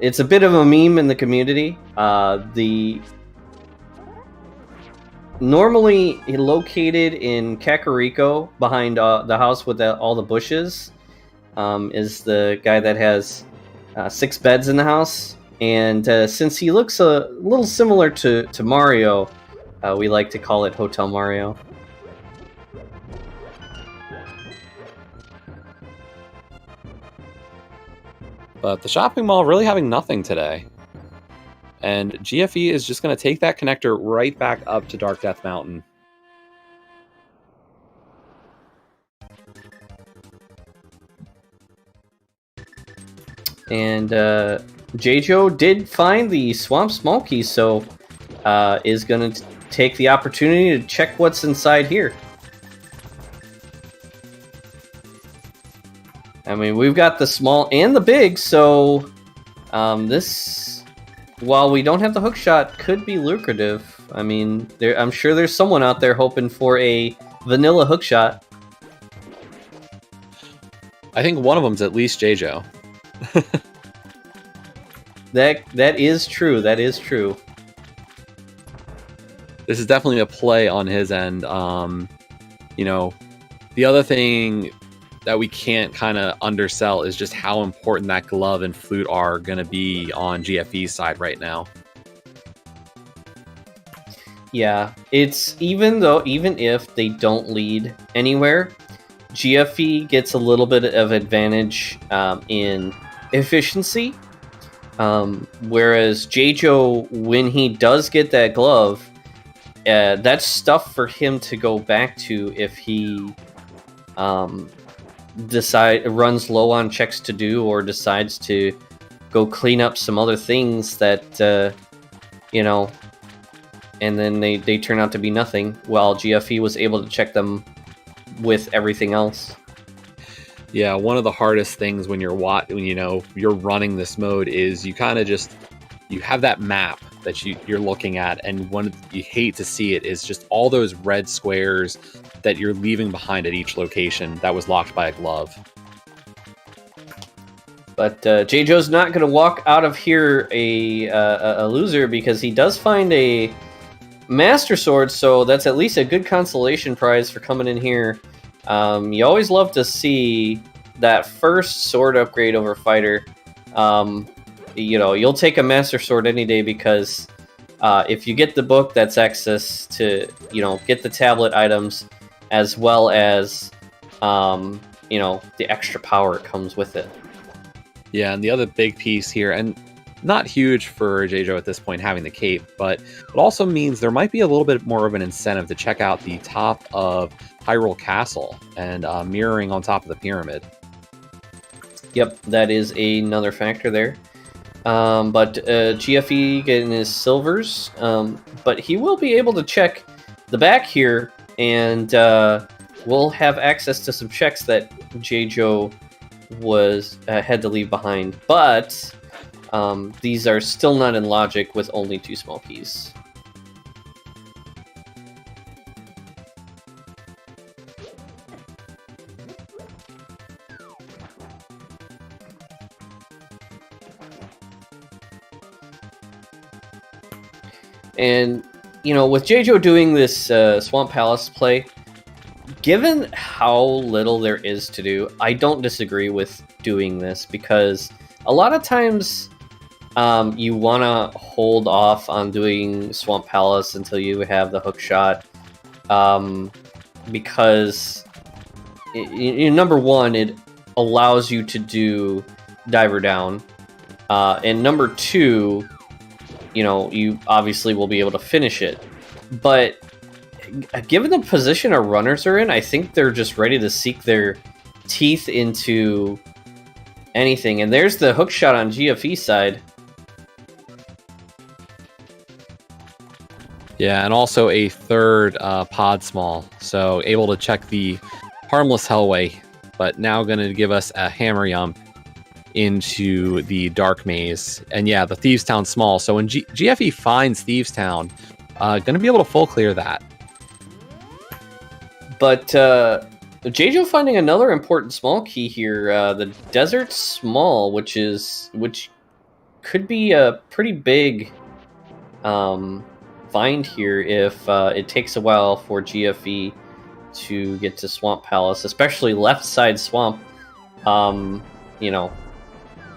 it's a bit of a meme in the community. Normally located in Kakariko, behind the house with all the bushes, is the guy that has 6 beds in the house. And since he looks a little similar to Mario, we like to call it Hotel Mario. But the shopping mall really having nothing today. And GFE is just going to take that connector right back up to Dark Death Mountain. And Jaejo did find the Swamp Small Key, so is going to take the opportunity to check what's inside here. I mean, we've got the small and the big, so this, while we don't have the hook shot, could be lucrative. I mean, I'm sure there's someone out there hoping for a vanilla hook shot. I think one of them's at least Jaejo. That is true. That is true. This is definitely a play on his end. You know, the other thing that we can't kind of undersell is just how important that glove and flute are going to be on GFE's side right now. Yeah, it's even if they don't lead anywhere, GFE gets a little bit of advantage in efficiency. Whereas Jaejo, when he does get that glove, that's stuff for him to go back to if he runs low on checks to do, or decides to go clean up some other things that you know, and then they turn out to be nothing, while GFE was able to check them with everything else. Yeah, one of the hardest things when you're running this mode is you kind of just, you have that map that you're looking at, and you hate to see it is just all those red squares that you're leaving behind at each location that was locked by a glove. But Jaejo's not going to walk out of here a loser, because he does find a Master Sword, so that's at least a good consolation prize for coming in here. You always love to see that first sword upgrade over fighter. You'll take a Master Sword any day, because if you get the book, that's access to, get the tablet items, as well as, the extra power it comes with it. Yeah, and the other big piece here, and not huge for Jaejo at this point having the cape, but it also means there might be a little bit more of an incentive to check out the top of Hyrule Castle and mirroring on top of the pyramid. Yep, that is another factor there. But GFE getting his silvers, but he will be able to check the back here, and we'll have access to some checks that Jaejo had to leave behind. But these are still not in logic with only 2 small keys. And, you know, with Jaejo doing this Swamp Palace play, given how little there is to do, I don't disagree with doing this, because a lot of times you want to hold off on doing Swamp Palace until you have the hook shot, because, number one, it allows you to do Diver Down, and number two, you know, you obviously will be able to finish it. But given the position our runners are in, I think they're just ready to seek their teeth into anything. And there's the hook shot on GFE side. Yeah, and also a third pod small, so able to check the harmless Hellway, but now going to give us a hammer yump into the Dark Maze. And yeah, the Thieves Town small. So when GFE finds Thieves Town, going to be able to full clear that. But Jaejo finding another important small key here, the Desert Small, which could be a pretty big find here if it takes a while for GFE to get to Swamp Palace, especially left side swamp. You know,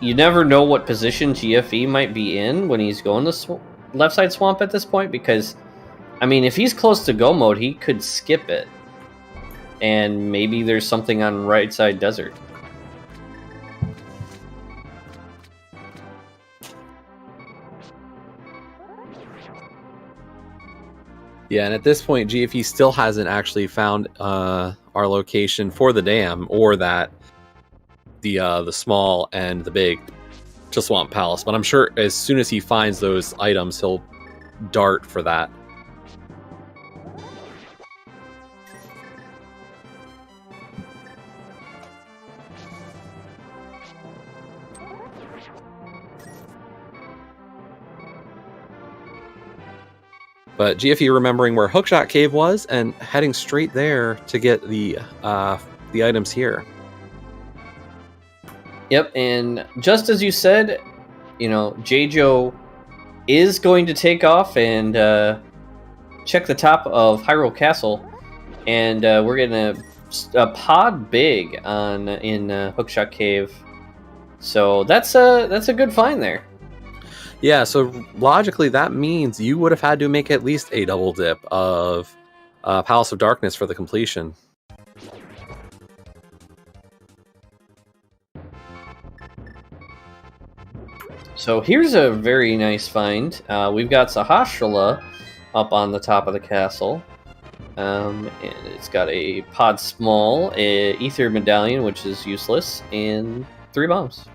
you never know what position GFE might be in when he's going to left side swamp at this point, because, I mean, if he's close to go mode, he could skip it. And maybe there's something on right side desert. Yeah, and at this point, GFE still hasn't actually found our location for the dam, or that the small and the big to Swamp Palace. But I'm sure as soon as he finds those items, he'll dart for that. But GFE remembering where Hookshot Cave was and heading straight there to get the items here. Yep, and just as you said, you know, Jaejo is going to take off and check the top of Hyrule Castle, and we're getting a pod big in Hookshot Cave, so that's a good find there. Yeah, so logically that means you would have had to make at least a double dip of Palace of Darkness for the completion. So here's a very nice find. We've got Sahasrahla up on the top of the castle. And it's got a pod small, a ether medallion, which is useless, and 3 bombs.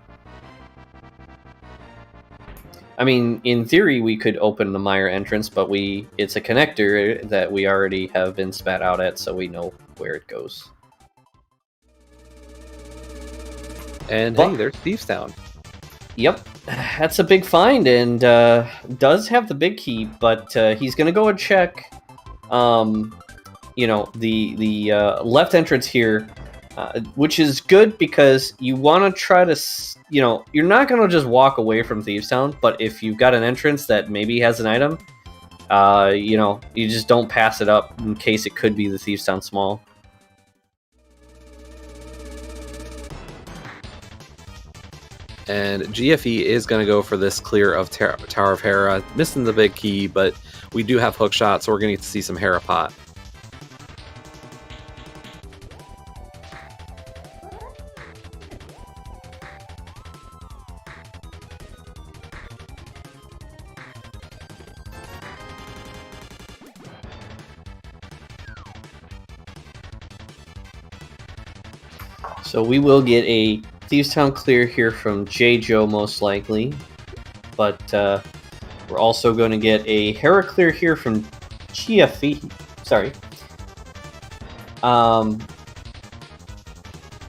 I mean, in theory, we could open the mire entrance, but it's a connector that we already have been spat out at, so we know where it goes. And hey, there's Thieves Town. Yep, that's a big find, and does have the big key, but he's going to go and check, you know, the left entrance here, which is good because you want to try to, you know, you're not going to just walk away from Thieves Town, but if you've got an entrance that maybe has an item, you know, you just don't pass it up in case it could be the Thieves Town small. And GFE is going to go for this clear of Tower of Hera, missing the big key, but we do have hook shots, so we're going to get to see some Hera pot. So we will get a Thieves Town clear here from Jaejo most likely, but we're also going to get a Hera clear here from GFE. Sorry.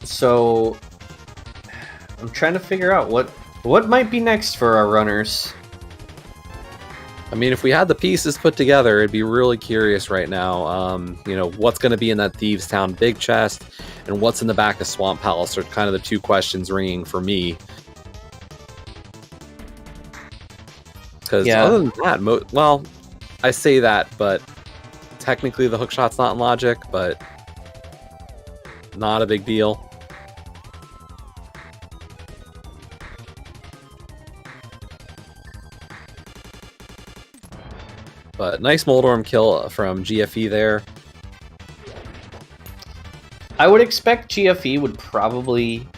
So I'm trying to figure out what might be next for our runners. I mean, if we had the pieces put together, it'd be really curious right now. You know, what's going to be in that Thieves Town big chest, and what's in the back of Swamp Palace are kind of the two questions ringing for me. Because other than that, well, I say that, but technically the hookshot's not in logic, but not a big deal. But nice Moldorm kill from GFE there. I would expect GFE would probably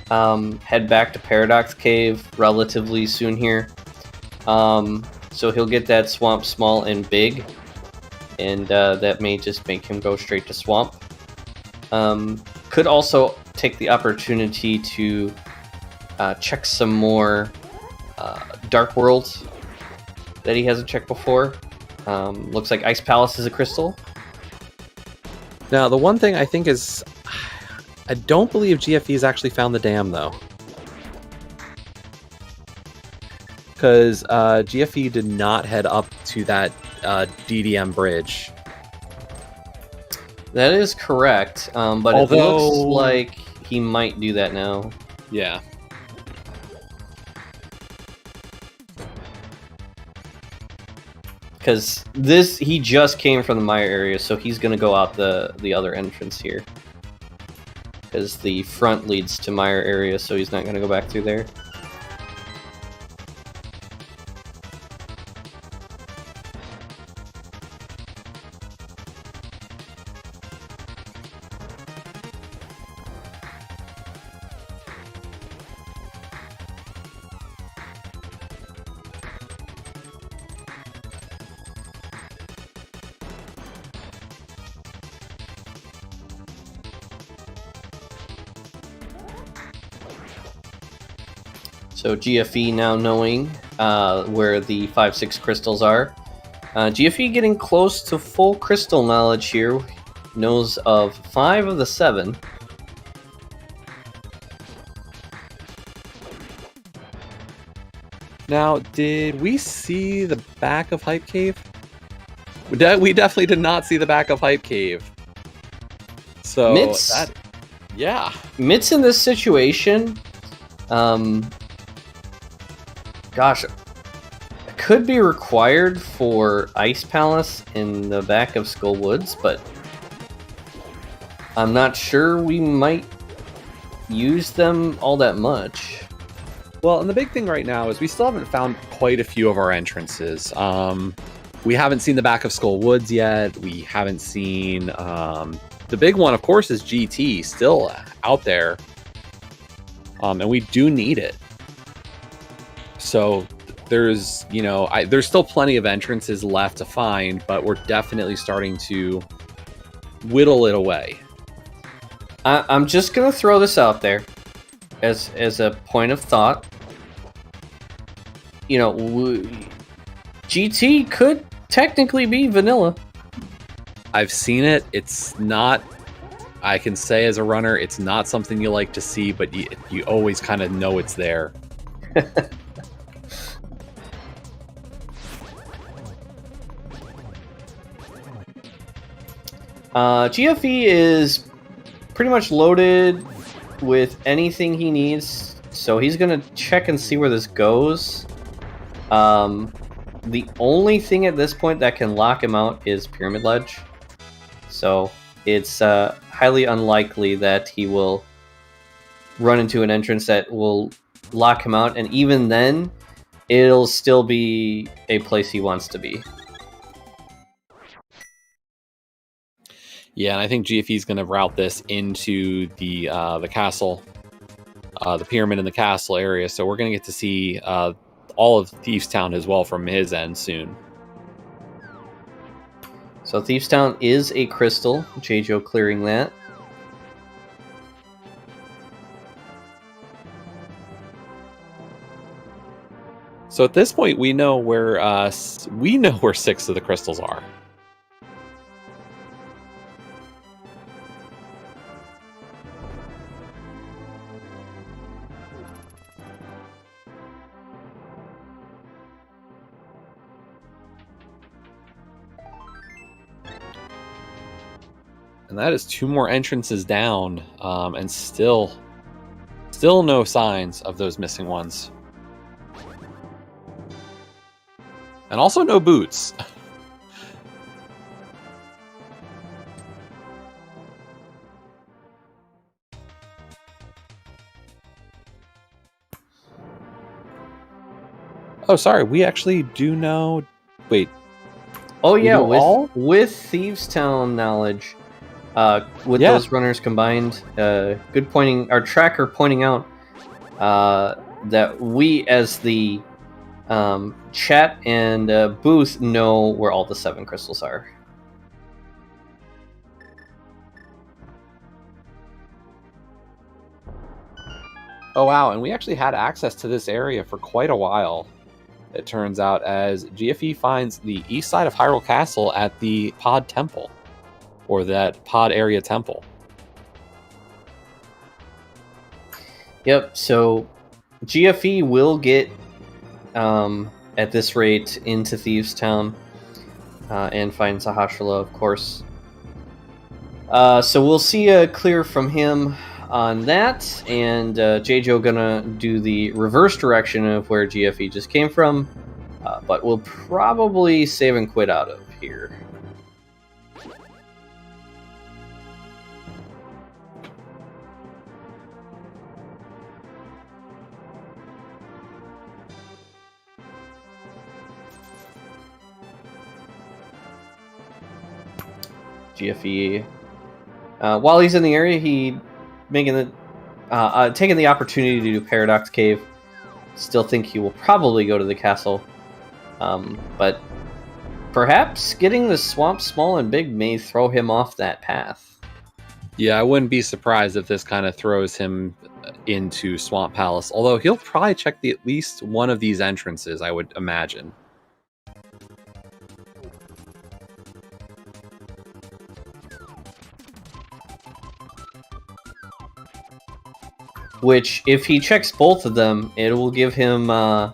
head back to Paradox Cave relatively soon here. So he'll get that Swamp small and big, and that may just make him go straight to Swamp. Could also take the opportunity to check some more Dark World that he hasn't checked before. Looks like Ice Palace is a crystal. Now, the one thing I think is, I don't believe GFE's actually found the dam, though. Because GFE did not head up to that DDM bridge. That is correct, but it looks like he might do that now. Yeah. Because he just came from the Maya area, so he's going to go out the other entrance here. Because the front leads to Maya area, so he's not going to go back through there. So GFE now knowing where the 5-6 crystals are. GFE getting close to full crystal knowledge here. Knows of 5 of the 7. Now, did we see the back of Hype Cave? We definitely did not see the back of Hype Cave. So, yeah. Mitts in this situation, gosh, it could be required for Ice Palace in the back of Skull Woods, but I'm not sure we might use them all that much. Well, and the big thing right now is we still haven't found quite a few of our entrances. We haven't seen the back of Skull Woods yet. We haven't seen... the big one, of course, is GT, still out there. And we do need it. So there's, there's still plenty of entrances left to find, but we're definitely starting to whittle it away. I'm just going to throw this out there as a point of thought. GT could technically be vanilla. I've seen it. It's not, I can say as a runner, it's not something you like to see, but you always kind of know it's there. GFE is pretty much loaded with anything he needs, so he's going to check and see where this goes. The only thing at this point that can lock him out is Pyramid Ledge. So it's highly unlikely that he will run into an entrance that will lock him out, and even then, it'll still be a place he wants to be. Yeah, and I think GFE is going to route this into the castle, the pyramid in the castle area. So we're going to get to see all of Thieves Town as well from his end soon. So Thieves Town is a crystal. Jaejo clearing that. So at this point, we know where 6 of the crystals are. And that is 2 more entrances down, and still no signs of those missing ones. And also no boots. Oh, sorry, we actually do know... Wait. Oh yeah, with Thieves Town knowledge, those runners combined, good pointing. Our tracker pointing out that we, as the chat and booth, know where all the 7 crystals are. Oh wow, and we actually had access to this area for quite a while, it turns out, as GFE finds the east side of Hyrule Castle at the Pod Temple, or that Pod area temple. Yep, so GFE will get, at this rate, into Thieves Town and find Sahasrahla, of course. So we'll see a clear from him on that, and Jaejo gonna do the reverse direction of where GFE just came from, but we'll probably save and quit out of here. GFE, while he's in the area, he taking the opportunity to do Paradox Cave. Still think he will probably go to the castle, but perhaps getting the swamp small and big may throw him off that path. Yeah, I wouldn't be surprised if this kind of throws him into Swamp Palace, although he'll probably check at least one of these entrances, I would imagine. Which, if he checks both of them, it will give him a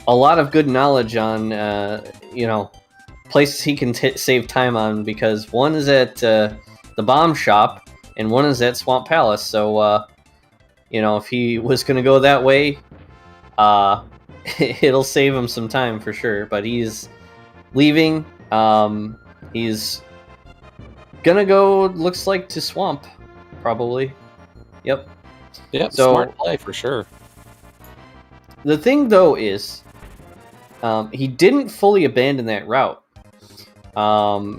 lot of good knowledge on, places he can save time on, because one is at the bomb shop and one is at Swamp Palace. So, if he was going to go that way, it'll save him some time for sure. But he's leaving. He's going to go, looks like, to Swamp, probably. Yep. Yeah, so, smart play for sure. The thing, though, is he didn't fully abandon that route.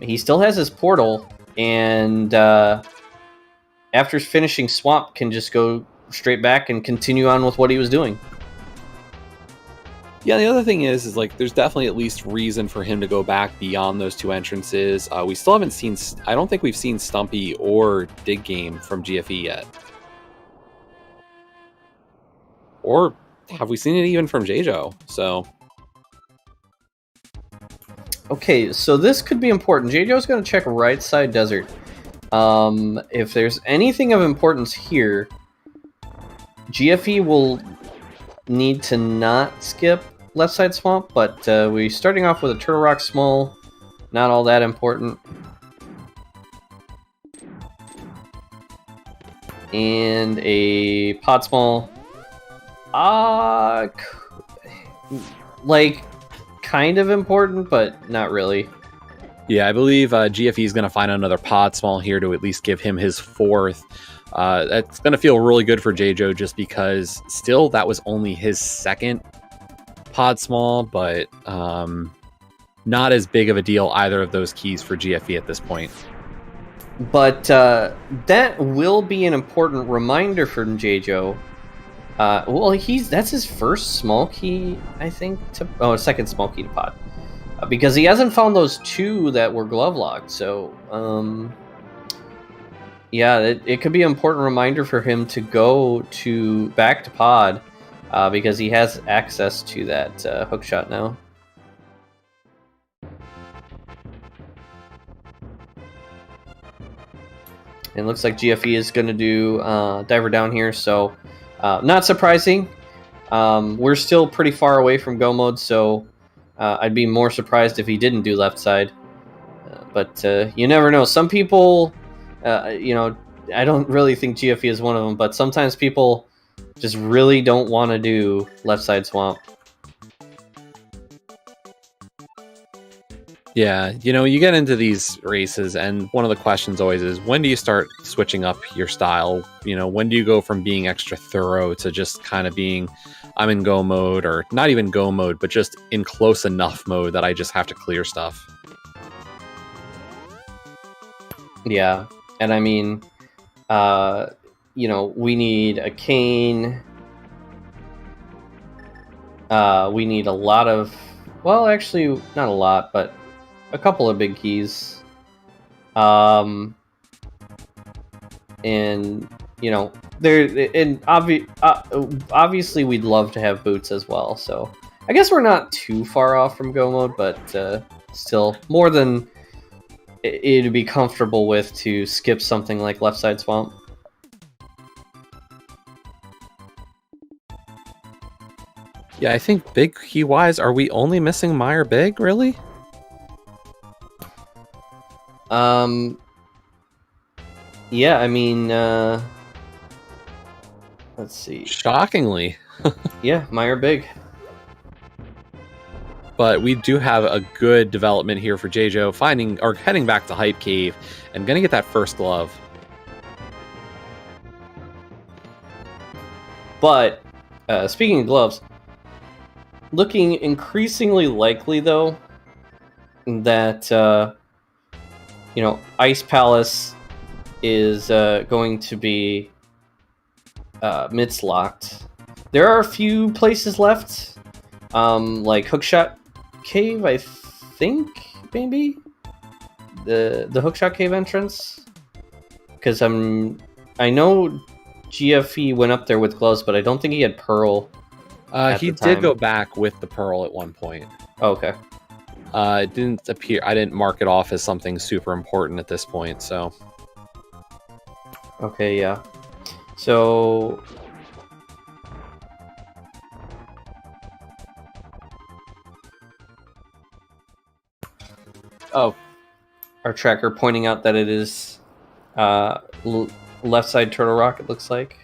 He still has his portal, and after finishing Swamp, can just go straight back and continue on with what he was doing. Yeah, the other thing is like, there's definitely at least reason for him to go back beyond those 2 entrances. We still haven't seen... I don't think we've seen Stumpy or Dig Game from GFE yet. Or have we seen it even from Jaejo? So, okay, so this could be important. Jaejo's going to check right side desert. If there's anything of importance here, GFE will need to not skip left side swamp, but we're starting off with a Turtle Rock Small, not all that important. And a Pod Small. Like, kind of important, but not really. Yeah, I believe GFE is going to find another Pod Small here to at least give him his 4th. That's going to feel really good for Jaejo, just because still that was only his 2nd Pod Small, but not as big of a deal either of those keys for GFE at this point. But that will be an important reminder for Jaejo. That's his first small key, I think. Second small key to Pod, because he hasn't found those 2 that were glove locked. So, yeah, it could be an important reminder for him to go back to Pod because he has access to that hookshot now. And it looks like GFE is going to do diver down here, so not surprising. We're still pretty far away from go mode, so I'd be more surprised if he didn't do left side. But you never know. Some people, you know, I don't really think GFE is one of them, but sometimes people just really don't want to do left side swamp. Yeah, you know, you get into these races, and one of the questions always is, when do you start switching up your style? You know, when do you go from being extra thorough to just kind of being, I'm in go mode, or not even go mode, but just in close enough mode that I just have to clear stuff? Yeah, and I mean, you know, we need a cane. We need a lot of, well, actually, not a lot, but a couple of big keys. And you know, obviously we'd love to have boots as well. So I guess we're not too far off from go mode, but still more than it'd be comfortable with to skip something like left side swamp. Yeah, I think big key wise, are we only missing Meyer big, really? Yeah, I mean, let's see. Shockingly. Yeah, Meyer big. But we do have a good development here for Jaejo, finding or heading back to Hype Cave and gonna get that first glove. But speaking of gloves, looking increasingly likely though that you know, Ice Palace is going to be mitts locked. There are a few places left, like Hookshot Cave, I think, maybe the Hookshot Cave entrance, because I know GFE went up there with gloves, but I don't think he had Pearl. He did go back with the Pearl at one point. Oh, okay. It didn't appear. I didn't mark it off as something super important at this point. So. Okay. Yeah. So. Oh, our tracker pointing out that it is left side Turtle Rock, it looks like.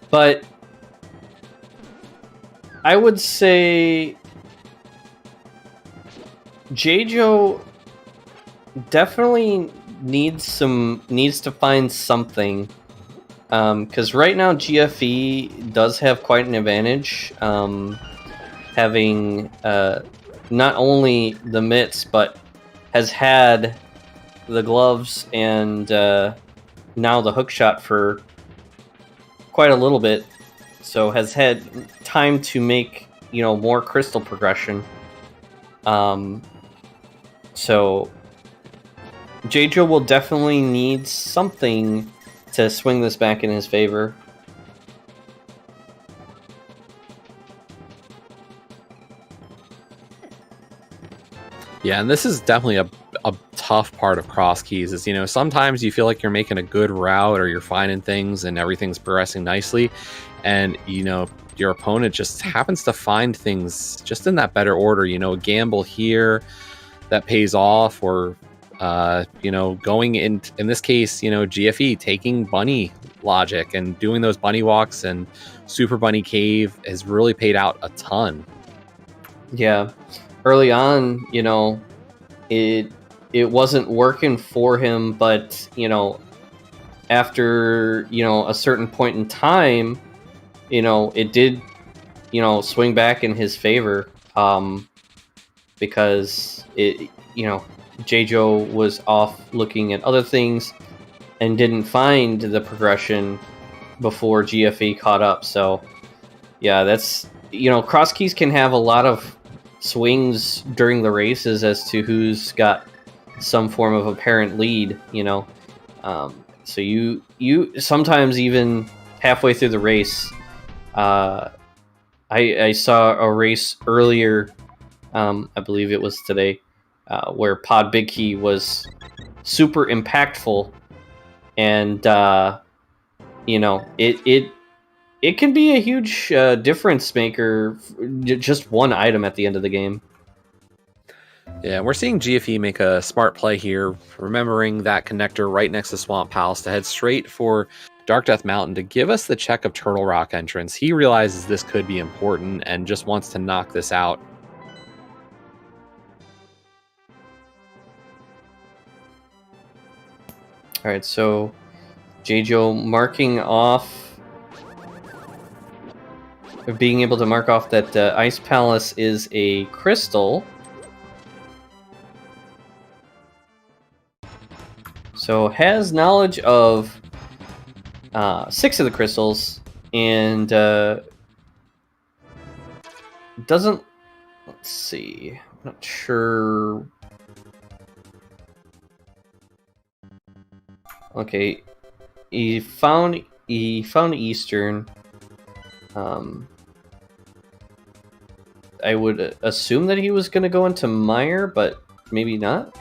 But I would say Jaejo definitely needs to find something, because right now GFE does have quite an advantage, having not only the mitts but has had the gloves and now the hookshot for quite a little bit, so has had time to make, you know, more crystal progression. So Jaejo will definitely need something to swing this back in his favor. Yeah, and this is definitely a tough part of Crosskeys. Is, you know, sometimes you feel like you're making a good route or you're finding things and everything's progressing nicely, and you know your opponent just happens to find things just in that better order. You know, a gamble here that pays off, or you know, going in this case, you know, GFE taking bunny logic and doing those bunny walks and Super Bunny Cave has really paid out a ton. Yeah, early on, you know, it wasn't working for him, but you know, after, you know, a certain point in time, you know, it did, you know, swing back in his favor, because it, you know, Jaejo was off looking at other things and didn't find the progression before GFE caught up. So yeah, that's, you know, Crosskeys can have a lot of swings during the races as to who's got some form of apparent lead, you know. So you sometimes even halfway through the race, I saw a race earlier, I believe it was today, where Pod Big Key was super impactful, and you know, it can be a huge difference maker, just one item at the end of the game. Yeah, we're seeing GFE make a smart play here, remembering that connector right next to Swamp Palace to head straight for Dark Death Mountain to give us the check of Turtle Rock entrance. He realizes this could be important and just wants to knock this out. All right, so Jaejo marking off, being able to mark off that Ice Palace is a crystal. So has knowledge of 6 of the crystals, and doesn't, let's see, I'm not sure. Okay, he found Eastern. I would assume that he was going to go into Mire, but maybe not.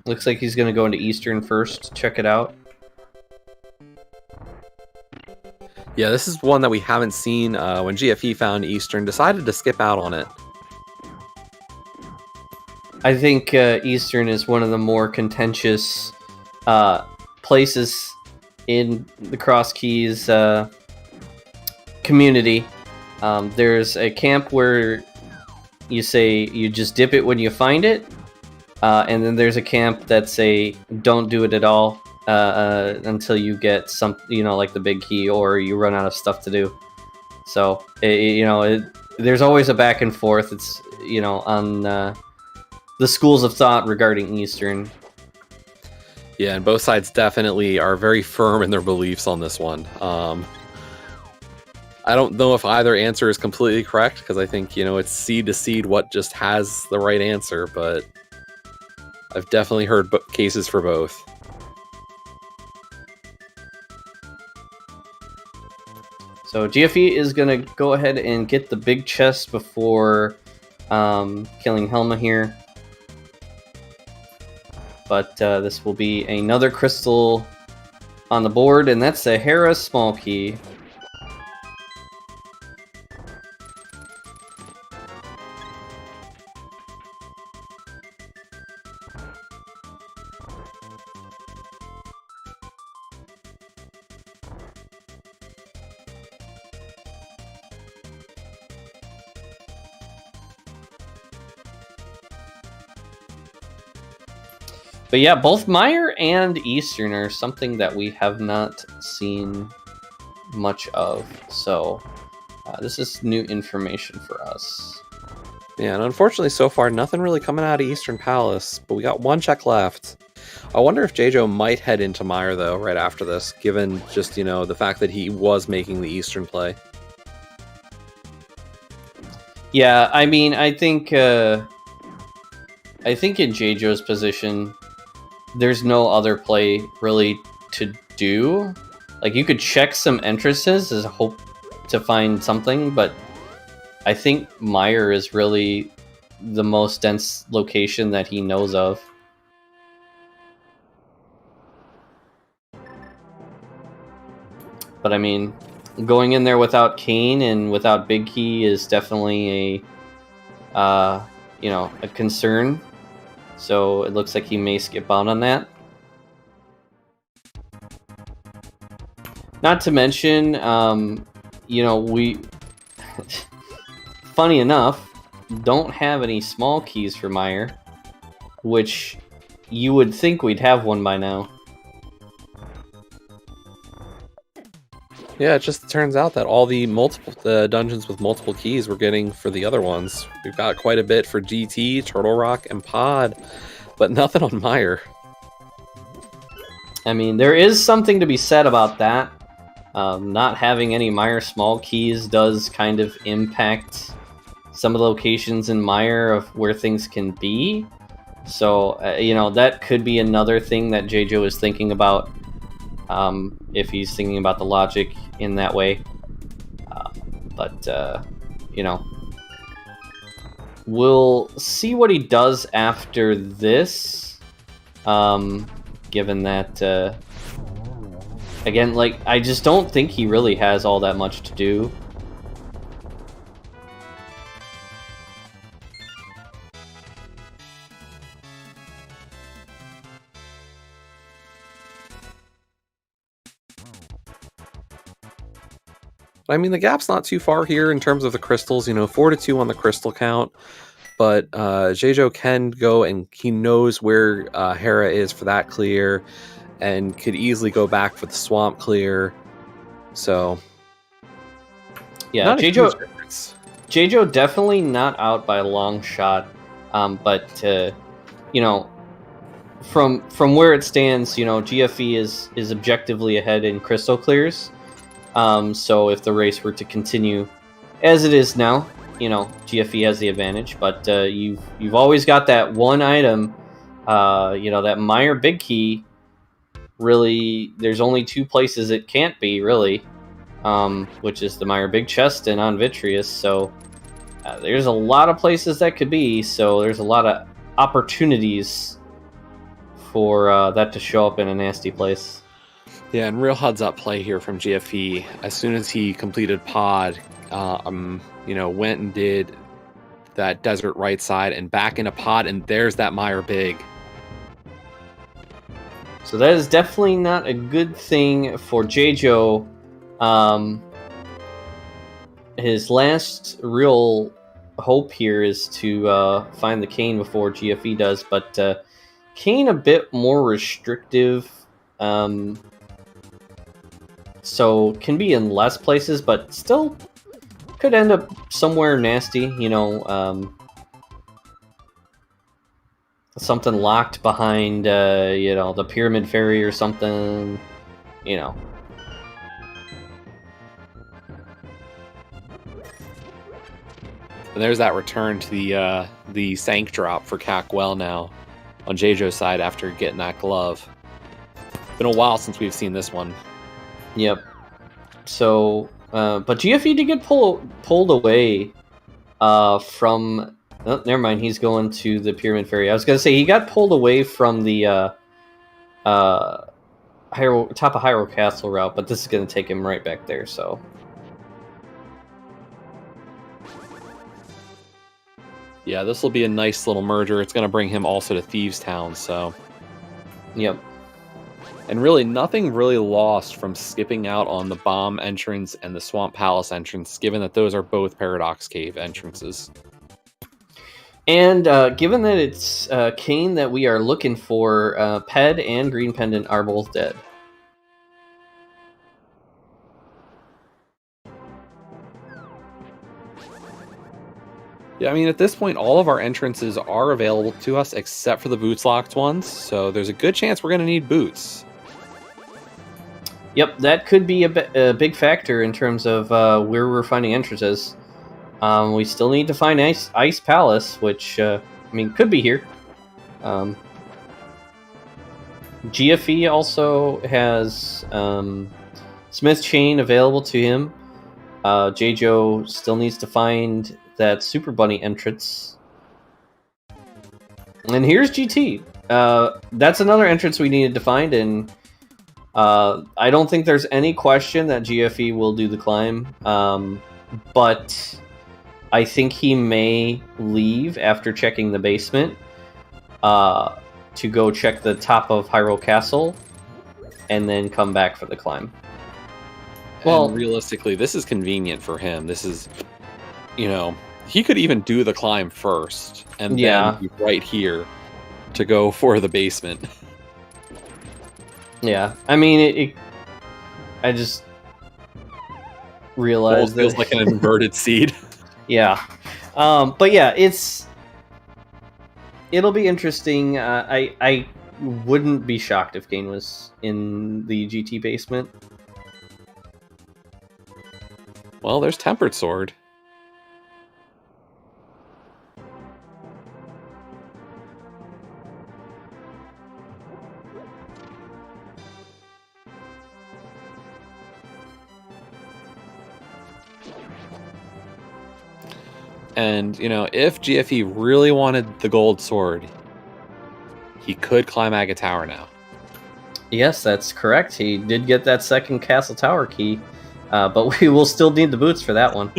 Looks like he's going to go into Eastern first, check it out. Yeah, this is one that we haven't seen. When GFE found Eastern, decided to skip out on it. I think Eastern is one of the more contentious places in the Crosskeys community. There's a camp where you say you just dip it when you find it, and then there's a camp that say don't do it at all until you get some, you know, like the big key, or you run out of stuff to do. So you know, there's always a back and forth. It's, you know, on the schools of thought regarding Eastern. Yeah, and both sides definitely are very firm in their beliefs on this one. I don't know if either answer is completely correct, because I think, you know, it's seed to seed what just has the right answer, but I've definitely heard cases for both. So GFE is going to go ahead and get the big chest before killing Helma here. But this will be another crystal on the board, and that's a Hera small key. But yeah, both Mire and Eastern are something that we have not seen much of. So this is new information for us. Yeah, and unfortunately so far, nothing really coming out of Eastern Palace, but we got one check left. I wonder if Jaejo might head into Mire, though, right after this, given just, you know, the fact that he was making the Eastern play. Yeah, I mean, I think in Jaejo's position, there's no other play really to do. Like, you could check some entrances as a hope to find something, but I think Mire is really the most dense location that he knows of. But I mean, going in there without Kane and without Big Key is definitely a, you know, a concern. So it looks like he may skip out on that. Not to mention, you know, we, funny enough, don't have any small keys for Mire, which you would think we'd have one by now. Yeah, it just turns out that all the dungeons with multiple keys we're getting for the other ones. We've got quite a bit for GT, Turtle Rock, and Pod, but nothing on Mire. I mean, there is something to be said about that. Not having any Mire small keys does kind of impact some of the locations in Mire of where things can be. So, that could be another thing that Jaejo is thinking about, if he's thinking about the logic in that way. But we'll see what he does after this, given that, again, I just don't think he really has all that much to do. I mean, the gap's not too far here in terms of the crystals, 4-2 on the crystal count. But Jaejo can go, and he knows where Hera is for that clear, and could easily go back for the swamp clear. So, yeah, Jaejo definitely not out by a long shot. But from where it stands, GFE is objectively ahead in crystal clears. So if the race were to continue as it is now, GFE has the advantage. But you've always got that one item, that Mire big key. Really, there's only two places it can't be, really, which is the Mire big chest and on Vitreous. So there's a lot of places that could be. So there's a lot of opportunities for that to show up in a nasty place. Yeah, and real heads-up play here from GFE. As soon as he completed pod, went and did that desert right side and back into pod, and there's that Mire big. So that is definitely not a good thing for Jaejo. His last real hope here is to find the Cane before GFE does, but Cane a bit more restrictive. So can be in less places, but still could end up somewhere nasty, something locked behind, the Pyramid Fairy or something, And there's that return to the Sank drop for Cackwell now on Jaejo's side after getting that glove. Been a while since we've seen this one. Yep. So, but GFE did get pulled away from... Oh, never mind, he's going to the Pyramid Fairy. I was going to say, he got pulled away from the top of Hyrule Castle route, but this is going to take him right back there, so... Yeah, this will be a nice little merger. It's going to bring him also to Thieves Town, so... Yep. And really, nothing really lost from skipping out on the Bomb entrance and the Swamp Palace entrance, given that those are both Paradox Cave entrances. And given that it's Cane that we are looking for, Ped and Green Pendant are both dead. Yeah, I mean, at this point, all of our entrances are available to us except for the boots locked ones, so there's a good chance we're going to need boots. Yep, that could be a big factor in terms of where we're finding entrances. We still need to find Ice Palace, which, could be here. GFE also has Smith Chain available to him. Jaejo still needs to find that Super Bunny entrance. And here's GT. That's another entrance we needed to find, and I don't think there's any question that GFE will do the climb, but I think he may leave after checking the basement to go check the top of Hyrule Castle and then come back for the climb. Well, realistically, this is convenient for him. This is, he could even do the climb first and then be right here to go for the basement. Yeah, I mean, I just realized feels like an inverted seed. Yeah, but yeah, it'll be interesting. I wouldn't be shocked if Gain was in the GT basement. Well, there's Tempered Sword. And, you know, if GFE really wanted the gold sword, he could climb Agate Tower now. Yes, that's correct. He did get that second Castle Tower key, but we will still need the boots for that one.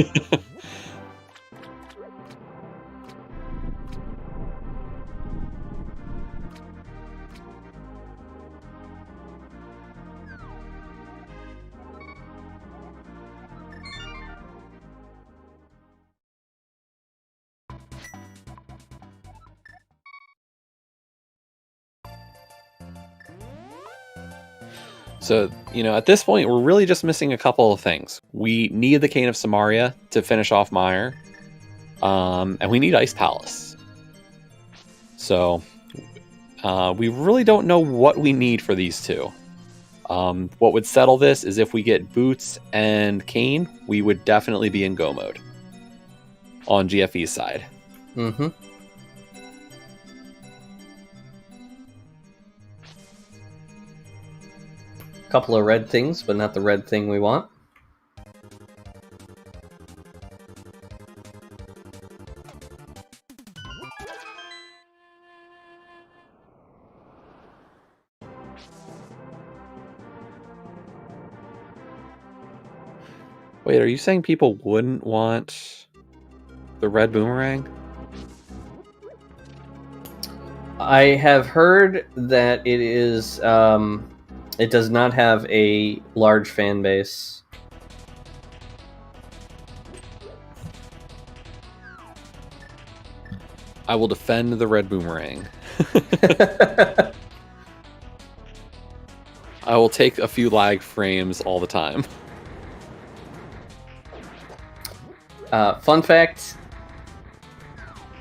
So, you know, at this point, we're really just missing a couple of things. We need the Cane of Samaria to finish off Meyer, and we need Ice Palace. So, we really don't know what we need for these two. What would settle this is if we get Boots and Cane, we would definitely be in go mode on GFE's side. Mm-hmm. Couple of red things, but not the red thing we want. Wait, are you saying people wouldn't want the red boomerang? I have heard that it is, it does not have a large fan base. I will defend the red boomerang. I will take a few lag frames all the time. Fun fact,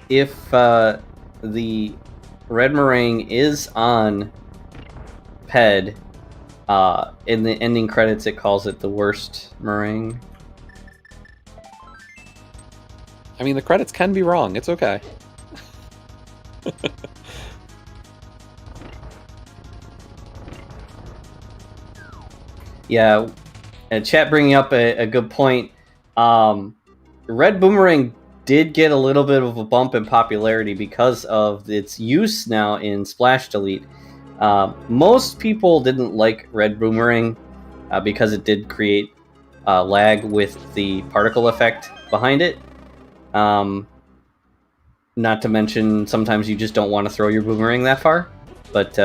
if the red meringue is on PED, in the ending credits it calls it the worst meringue. I mean, the credits can be wrong. It's okay. Yeah, and chat bringing up a good point. Red Boomerang did get a little bit of a bump in popularity because of its use now in Splash Delete. Most people didn't like Red Boomerang because it did create lag with the particle effect behind it. Not to mention, sometimes you just don't want to throw your boomerang that far. But,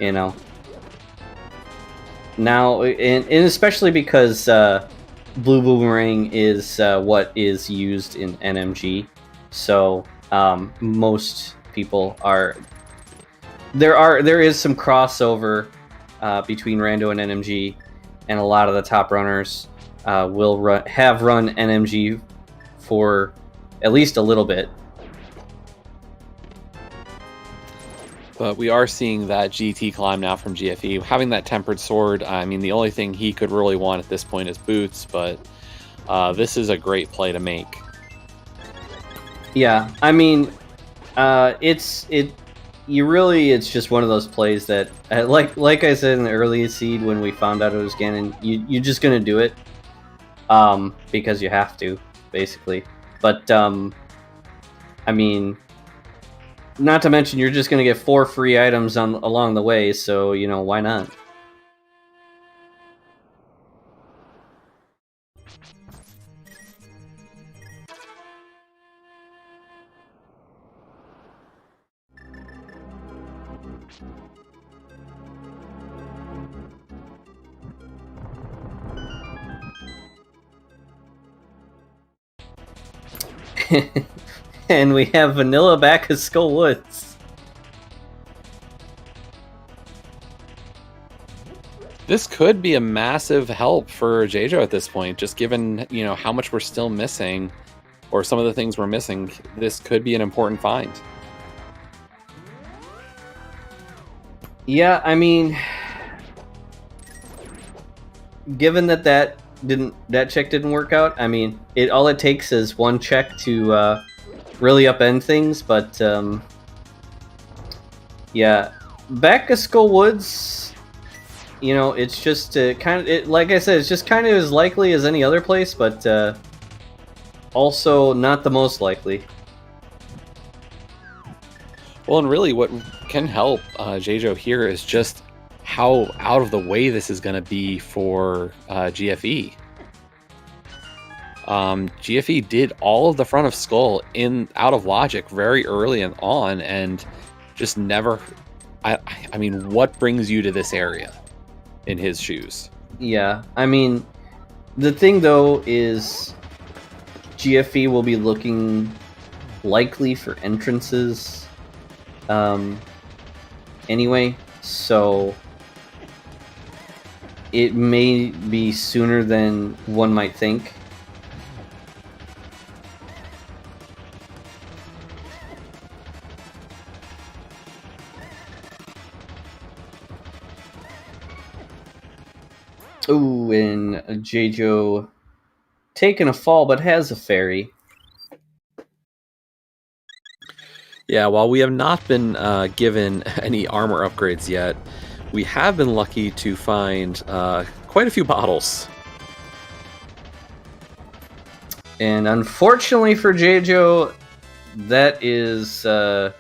you know. Now, and especially because Blue Boomerang is what is used in NMG. So, most people are... There is some crossover between Rando and NMG, and a lot of the top runners will have run NMG for at least a little bit. But we are seeing that GT climb now from GFE. Having that Tempered Sword, I mean, the only thing he could really want at this point is Boots, but this is a great play to make. Yeah, I mean, it's just one of those plays that, like I said in the early seed when we found out it was Ganon, you're just gonna do it, because you have to, basically. But I mean, not to mention you're just gonna get 4 free items along the way, so you know, why not? And we have Vanilla back at Skull Woods. This could be a massive help for Jaejo at this point, just given, you know, how much we're still missing, or some of the things we're missing. This could be an important find. Yeah, I mean, given that that check didn't work out, I mean, all it takes is one check to really upend things. But yeah, back to Skull Woods. You know, it's just like I said, it's just kind of as likely as any other place, but also not the most likely. Well, and really what can help Jaejo here is just how out of the way this is going to be for GFE. GFE did all of the front of Skull out of logic very early and on, and just never... I mean, what brings you to this area in his shoes? Yeah, I mean, the thing though is GFE will be looking likely for entrances anyway, so it may be sooner than one might think. Ooh, and Jaejo taking a fall, but has a fairy. Yeah, while we have not been given any armor upgrades yet, we have been lucky to find quite a few bottles. And unfortunately for Jaejo, that is 2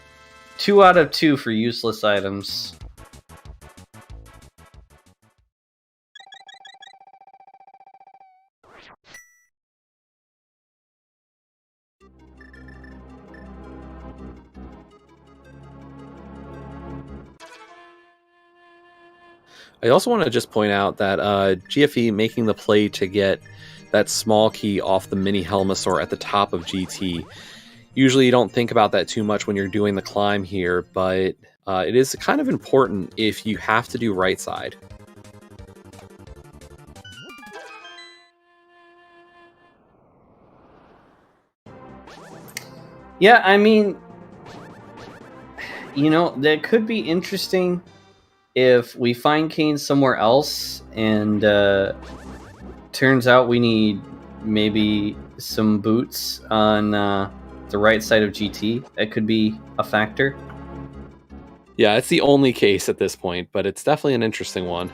out of 2 for useless items. I also want to just point out that GFE making the play to get that small key off the mini Helmasaur at the top of GT. Usually you don't think about that too much when you're doing the climb here, but it is kind of important if you have to do right side. Yeah, I mean, you know, that could be interesting if we find Kane somewhere else and turns out we need maybe some boots on the right side of GT. That could be a factor. Yeah, it's the only case at this point, but it's definitely an interesting one.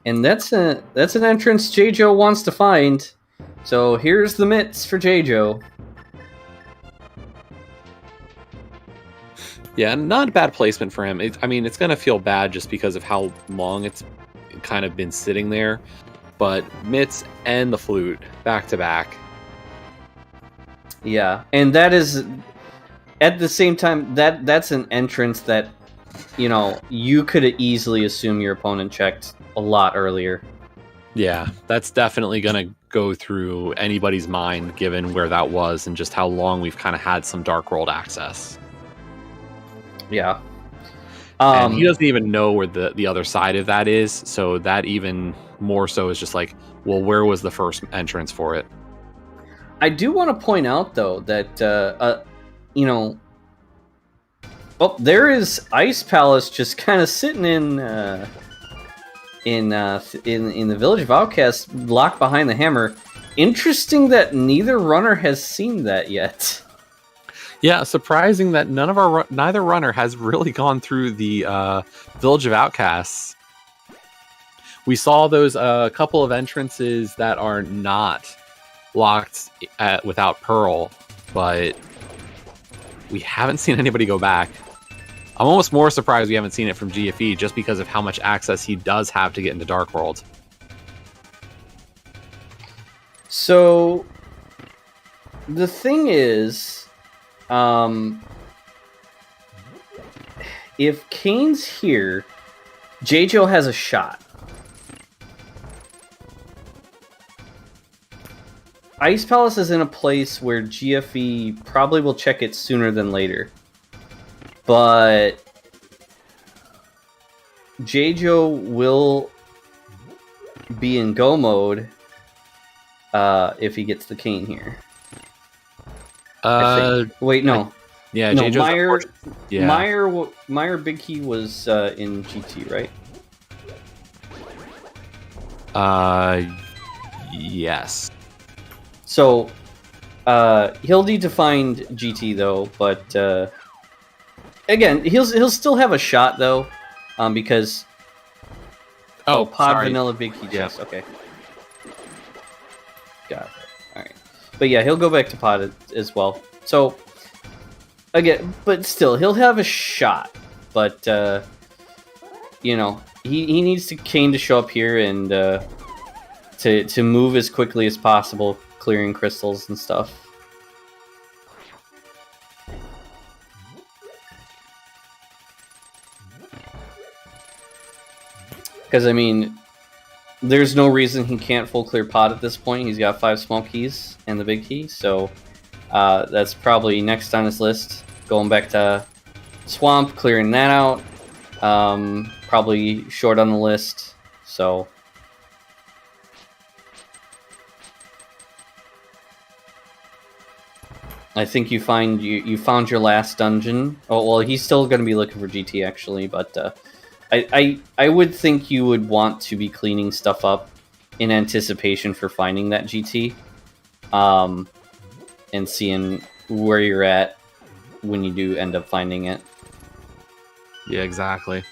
And that's an entrance Jaejo wants to find. So here's the mitts for Jaejo. Yeah, not a bad placement for him. I mean, it's going to feel bad just because of how long it's kind of been sitting there. But mitts and the flute back to back. Yeah, and that is at the same time that's an entrance that, you know, you could easily assume your opponent checked a lot earlier. Yeah, that's definitely going to go through anybody's mind given where that was and just how long we've kind of had some Dark World access. Yeah. And he doesn't even know where the other side of that is, so that even more so is just like, well, where was the first entrance for it? I do want to point out, though, that, you know... Oh, there is Ice Palace just kind of sitting in the Village of Outcasts, locked behind the hammer. Interesting that neither runner has seen that yet. Yeah, surprising that neither runner has really gone through the Village of Outcasts. We saw those couple of entrances that are not locked without Pearl, but we haven't seen anybody go back. I'm almost more surprised we haven't seen it from GFE just because of how much access he does have to get into Dark World. So, the thing is, if Kane's here, Jaejo has a shot. Ice Palace is in a place where GFE probably will check it sooner than later. But Jaejo will be in go mode, if he gets the cane here. Wait, no. Yeah, no, Jaejo's Meyer Big Key was in GT, right? Yes. So, he'll need to find GT though, but again, he'll still have a shot though, because Pod sorry. Vanilla Big Key chest. Okay, got it. All right, but yeah, he'll go back to Pod as well. So again, but still, he'll have a shot. But you know, he needs to cane to show up here and to move as quickly as possible, clearing crystals and stuff. Because, I mean, there's no reason he can't full clear Pod at this point. He's got 5 small keys and the big key, so that's probably next on his list. Going back to Swamp, clearing that out. Probably short on the list, so... I think you found your last dungeon. Oh, well, he's still going to be looking for GT, actually, but... I would think you would want to be cleaning stuff up in anticipation for finding that GT, and seeing where you're at when you do end up finding it. Yeah, exactly.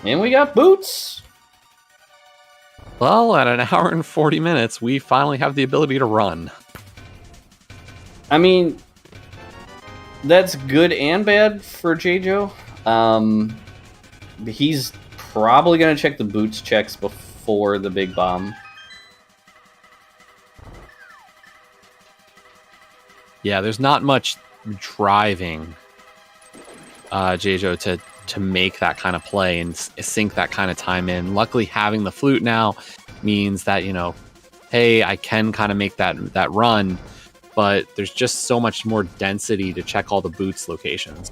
And we got boots! Well, at an hour and 40 minutes, we finally have the ability to run. I mean, that's good and bad for Jaejo. He's probably going to check the boots checks before the big bomb. Yeah, there's not much driving Jaejo to make that kind of play and sink that kind of time in. Luckily, having the flute now means that, you know, hey, I can kind of make that run, but there's just so much more density to check all the boots locations.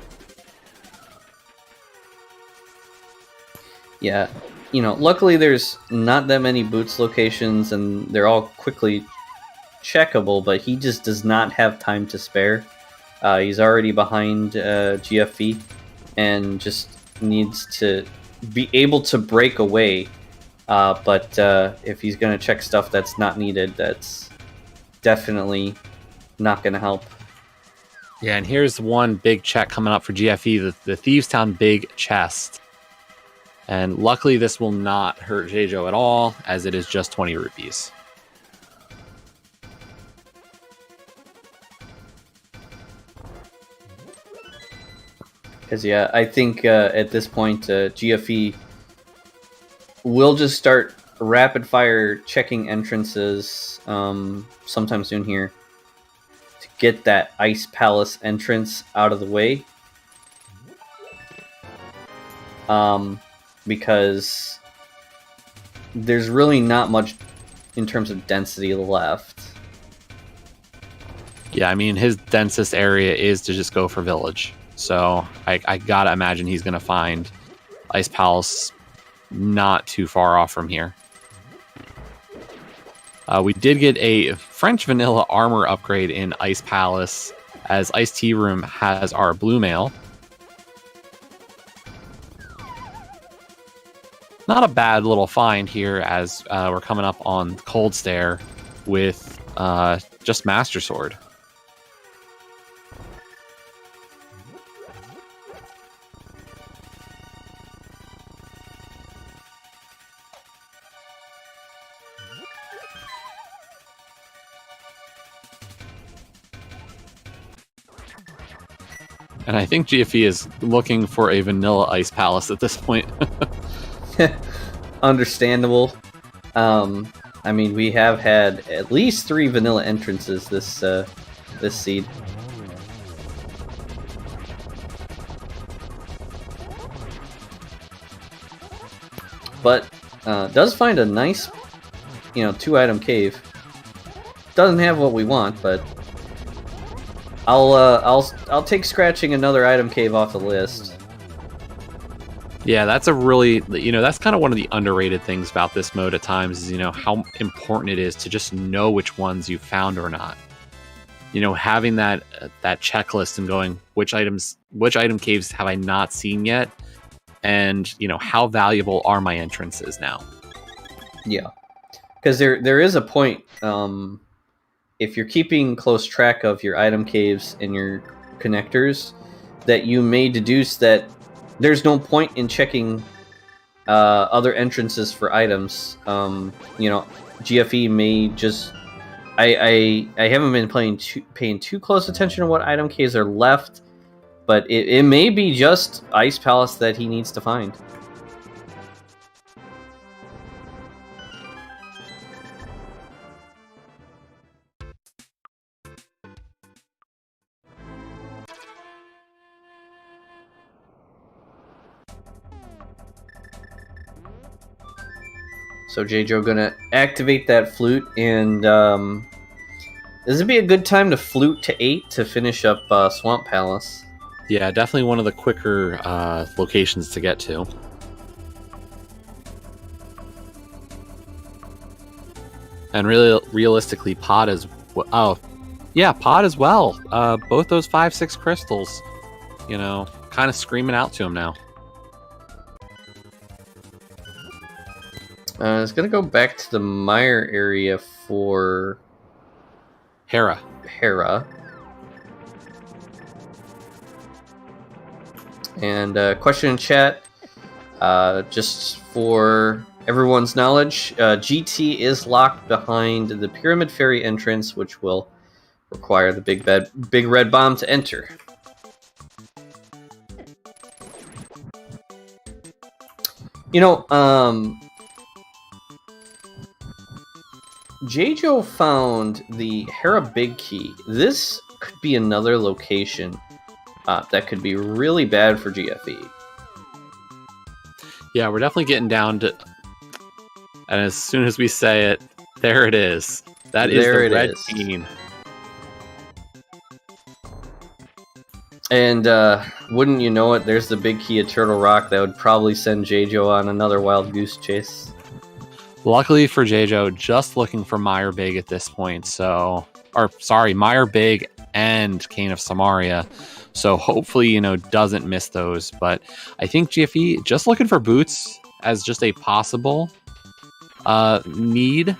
Yeah, you know, luckily there's not that many boots locations, and they're all quickly checkable, but he just does not have time to spare. He's already behind GFE, and just needs to be able to break away. But if he's going to check stuff that's not needed, that's definitely not going to help. Yeah, and here's one big check coming up for GFE, the Thieves Town big chest. And luckily this will not hurt Jaejo at all, as it is just 20 rupees. Because, yeah, I think at this point, GFE will just start rapid-fire checking entrances sometime soon here to get that Ice Palace entrance out of the way. Because there's really not much in terms of density left. Yeah, I mean, his densest area is to just go for village. So I gotta imagine he's gonna find Ice Palace not too far off from here. We did get a French vanilla armor upgrade in Ice Palace, as Ice Tea Room has our blue mail. Not a bad little find here, as we're coming up on Cold Stare with just Master Sword. And I think GFE is looking for a vanilla Ice Palace at this point. Understandable. I mean, we have had at least 3 vanilla entrances this seed. But does find a nice, 2-item cave. Doesn't have what we want, but I'll take scratching another item cave off the list. Yeah, that's a really, that's kind of one of the underrated things about this mode at times is, how important it is to just know which ones you found or not. Having that checklist and going, which item caves have I not seen yet? And, how valuable are my entrances now? Yeah. Because there is a point, if you're keeping close track of your item caves and your connectors, that you may deduce that there's no point in checking other entrances for items. GFE may just... I haven't been paying too close attention to what item caves are left, but it may be just Ice Palace that he needs to find. So Jaejo gonna activate that flute, and this would be a good time to flute to 8 to finish up Swamp Palace. Yeah, definitely one of the quicker locations to get to. And really, realistically, Pod as well. Oh, yeah, Pod as well. Both those 5-6 crystals, kind of screaming out to him now. It's gonna go back to the mire area for Hera. And question in chat, just for everyone's knowledge, GT is locked behind the Pyramid Fairy entrance, which will require the big red bomb to enter. Jaejo found the Hera Big Key. This could be another location that could be really bad for GFE. Yeah, we're definitely getting down to... And as soon as we say it, there it is. That is the red key. And wouldn't you know it, there's the Big Key of Turtle Rock that would probably send Jaejo on another wild goose chase. Luckily for Jaejo, just looking for Mire Big at this point. Mire Big and Cane of Samaria. So hopefully, doesn't miss those. But I think GFE just looking for boots as just a possible need.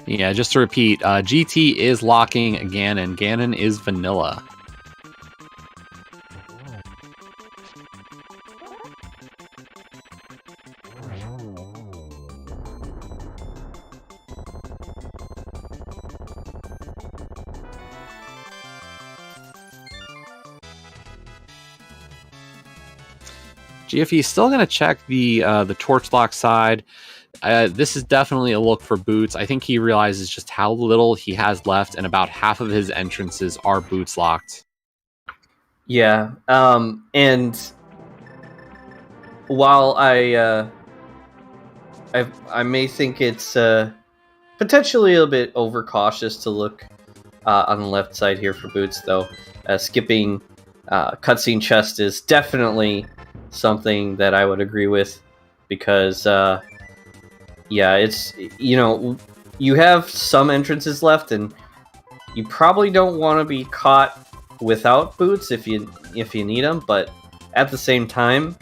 Yeah, just to repeat, GT is locking Ganon. Ganon is vanilla. GFE is still going to check the torch lock side. This is definitely a look for boots. I think he realizes just how little he has left, and about half of his entrances are boots locked. Yeah, and while I may think it's potentially a little bit overcautious to look on the left side here for boots, though, skipping cutscene chest is definitely something that I would agree with, because yeah, it's, you have some entrances left, and you probably don't want to be caught without boots if you need them, but at the same time,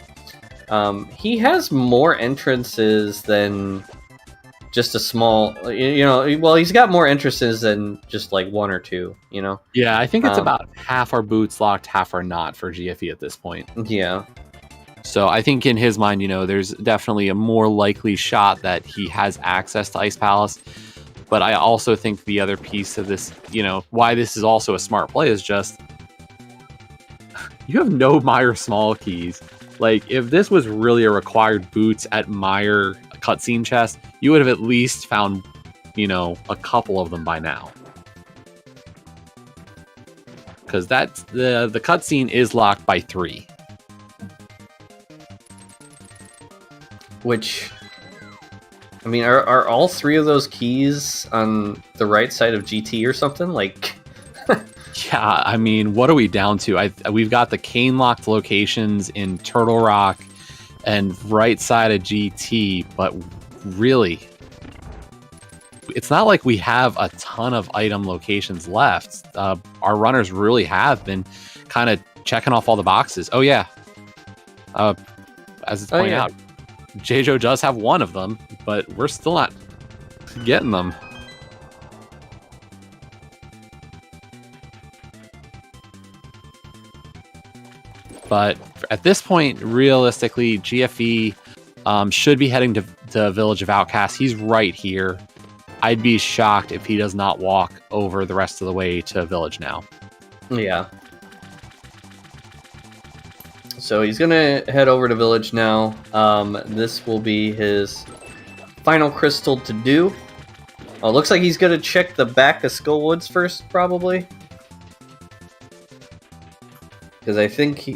he has more entrances than just a small, well, he's got more entrances than just like one or two, Yeah, I think it's about half are boots locked, half are not for GFE at this point. Yeah. So I think in his mind, there's definitely a more likely shot that he has access to Ice Palace. But I also think the other piece of this, why this is also a smart play is just, you have no Mire small keys. Like, if this was really a required boots at Mire cutscene chest, you would have at least found, a couple of them by now. Because that's the cutscene is locked by 3. Which, I mean, are all 3 of those keys on the right side of GT or something? Like, Yeah, I mean, what are we down to? We've got the cane locked locations in Turtle Rock and right side of GT, but really, it's not like we have a ton of item locations left. Our runners really have been kind of checking off all the boxes. Oh yeah, as it's pointed out, Jaejo does have one of them, but we're still not getting them. But at this point, realistically, GFE should be heading to Village of Outcasts. He's right here. I'd be shocked if he does not walk over the rest of the way to Village now. Yeah. So he's going to head over to Village now. This will be his final crystal to do. Looks like he's going to check the back of Skullwoods first, probably. Because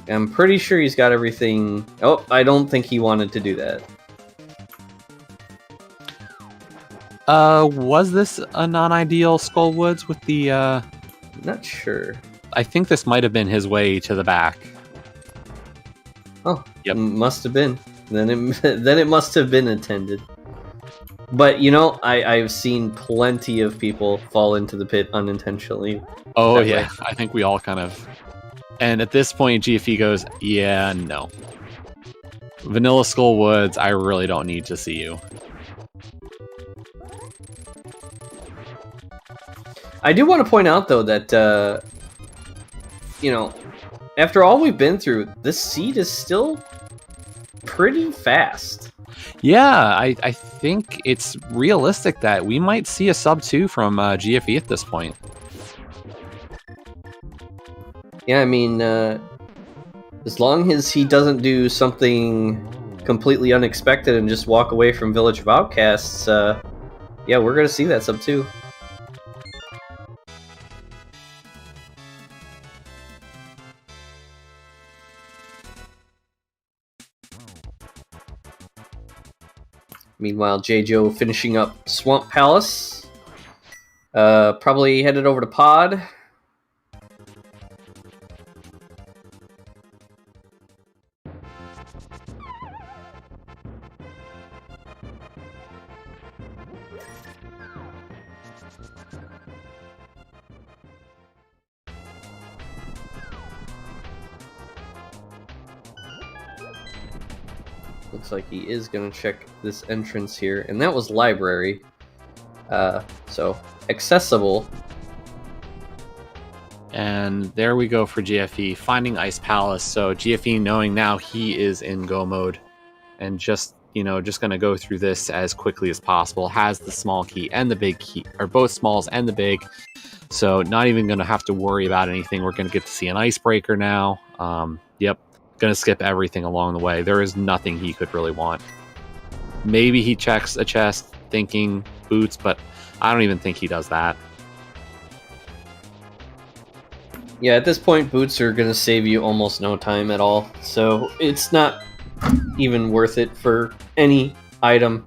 I'm pretty sure he's got everything. Oh, I don't think he wanted to do that. Was this a non-ideal Skullwoods with the, Not sure. I think this might have been his way to the back. Oh, yep. Must have been. Then it must have been intended. But, you know, I've seen plenty of people fall into the pit unintentionally. Oh, yeah. I think we all kind of... And at this point, GFE goes, yeah, no. Vanilla Skullwoods, I really don't need to see you. I do want to point out, though, that, you know, after all we've been through, this seed is still pretty fast. Yeah, I think it's realistic that we might see a sub 2 from GFE at this point. Yeah, I mean, as long as he doesn't do something completely unexpected and just walk away from Village of Outcasts, yeah, we're going to see that sub 2. Meanwhile, Jaejo finishing up Swamp Palace. Probably headed over to Pod. Looks like he is going to check this entrance here. And that was library. So, accessible. And there we go for GFE, finding Ice Palace. So GFE knowing now he is in go mode. And just going to go through this as quickly as possible. Has the small key and the big key, or both smalls and the big. So not even going to have to worry about anything. We're going to get to see an icebreaker now. Yep. Going to skip everything along the way. There is nothing he could really want. Maybe he checks a chest thinking boots, but I don't even think he does that. Yeah, at this point, boots are going to save you almost no time at all. So it's not even worth it for any item.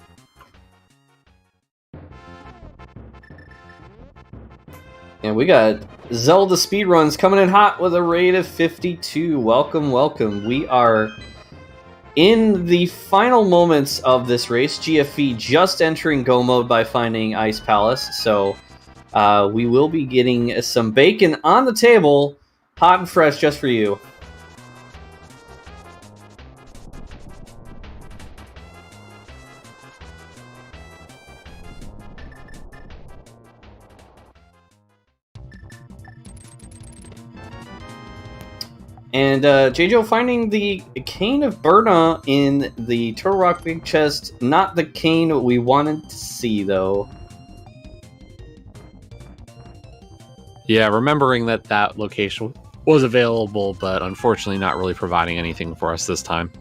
And we got ZeldaSpeedRuns coming in hot with a rate of 52. Welcome, welcome. We are in the final moments of this race. GFE just entering go mode by finding Ice Palace. So we will be getting some bacon on the table, hot and fresh just for you. And Jaejo finding the Cane of Burna in the Turtle Rock Big Chest. Not the cane we wanted to see, though. Yeah, remembering that location was available, but unfortunately not really providing anything for us this time.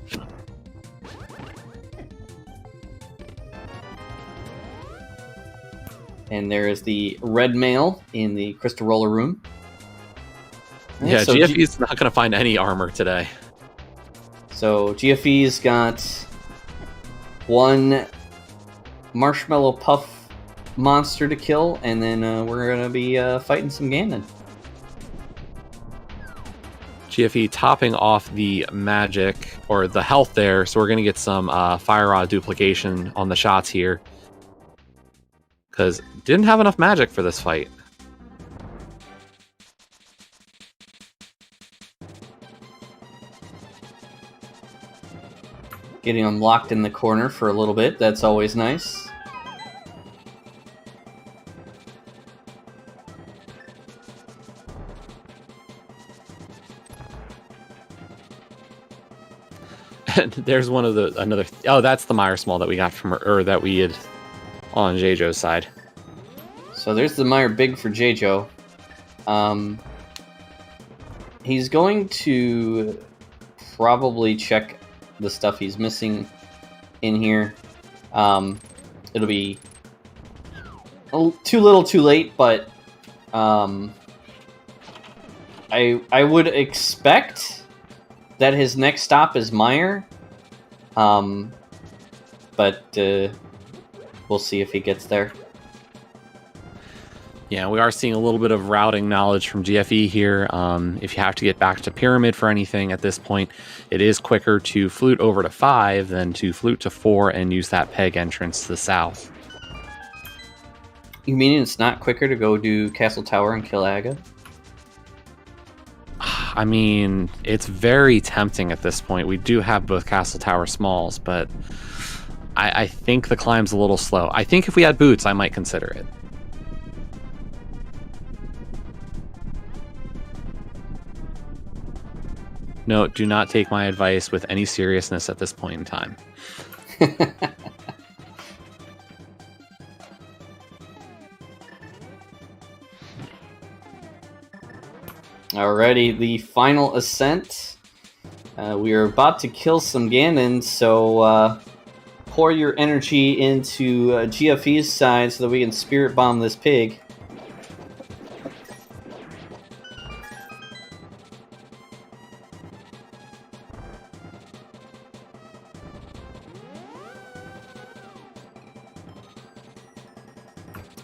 And there is the red mail in the Crystal Roller Room. Yeah, so GFE's not going to find any armor today. So GFE's got one Marshmallow Puff monster to kill, and then we're going to be fighting some Ganon. GFE topping off the magic, or the health there, so we're going to get some Fire Rod duplication on the shots here. Because didn't have enough magic for this fight. Getting them locked in the corner for a little bit, that's always nice. There's one of the oh, that's the Meyer Small that we got from or that we had on Jaejo's side. So there's the Meyer Big for Jaejo. He's going to probably check the stuff he's missing in here. It'll be too little, too late, but I would expect that his next stop is Meyer. But we'll see if he gets there. Yeah, we are seeing a little bit of routing knowledge from GFE here. If you have to get back to Pyramid for anything at this point, it is quicker to flute over to 5 than to flute to 4 and use that peg entrance to the south. You mean it's not quicker to go do Castle Tower and kill Aga? I mean, it's very tempting at this point. We do have both Castle Tower smalls, but I think the climb's a little slow. I think if we had boots, I might consider it. No, do not take my advice with any seriousness at this point in time. Alrighty, the final ascent. We are about to kill some Ganon, so pour your energy into GFE's side so that we can spirit bomb this pig.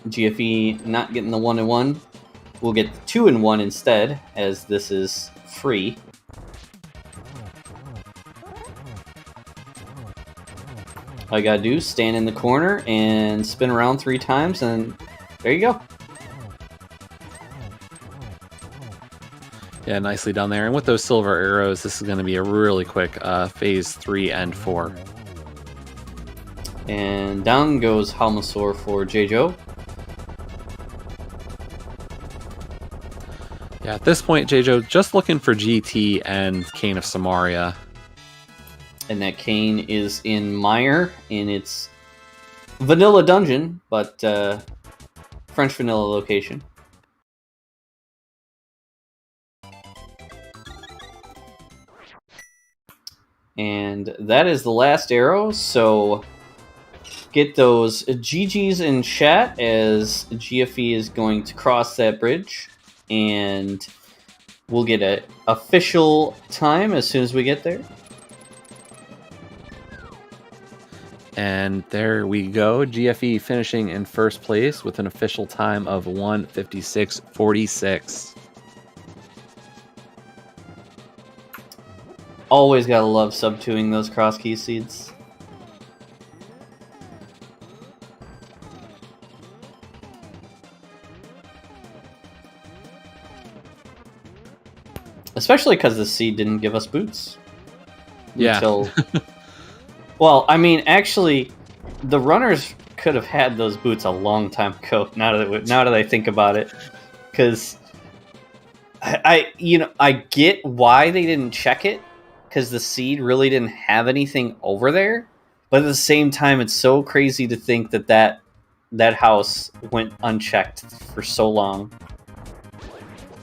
GFE not getting the 1-in-1. We'll get the 2-in-1 instead, as this is free. All you gotta do is stand in the corner and spin around 3 times, and there you go. Yeah, nicely done there. And with those silver arrows, this is going to be a really quick phase 3 and 4. And down goes Halmasaur for Jaejo. Yeah, at this point, Jaejo just looking for GT and Cane of Samaria. And that cane is in Meyer, in its vanilla dungeon, but French vanilla location. And that is the last arrow, so get those GGs in chat as GFE is going to cross that bridge, and we'll get an official time as soon as we get there. And there we go. GFE finishing in first place with an official time of 1:56.46. Always gotta love subtuing those Crosskey seeds. Especially because the seed didn't give us boots. Yeah. Until... Well, I mean, actually, the runners could have had those boots a long time ago. Now that I think about it, because I get why they didn't check it, because the seed really didn't have anything over there. But at the same time, it's so crazy to think that house went unchecked for so long.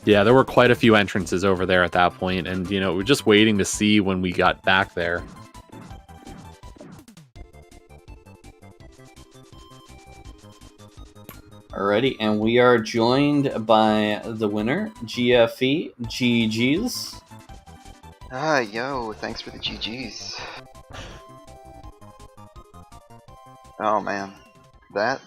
Yeah, there were quite a few entrances over there at that point, and we're just waiting to see when we got back there. Alrighty, and we are joined by the winner, GFE. GG's. Yo, thanks for the GG's. Oh man, that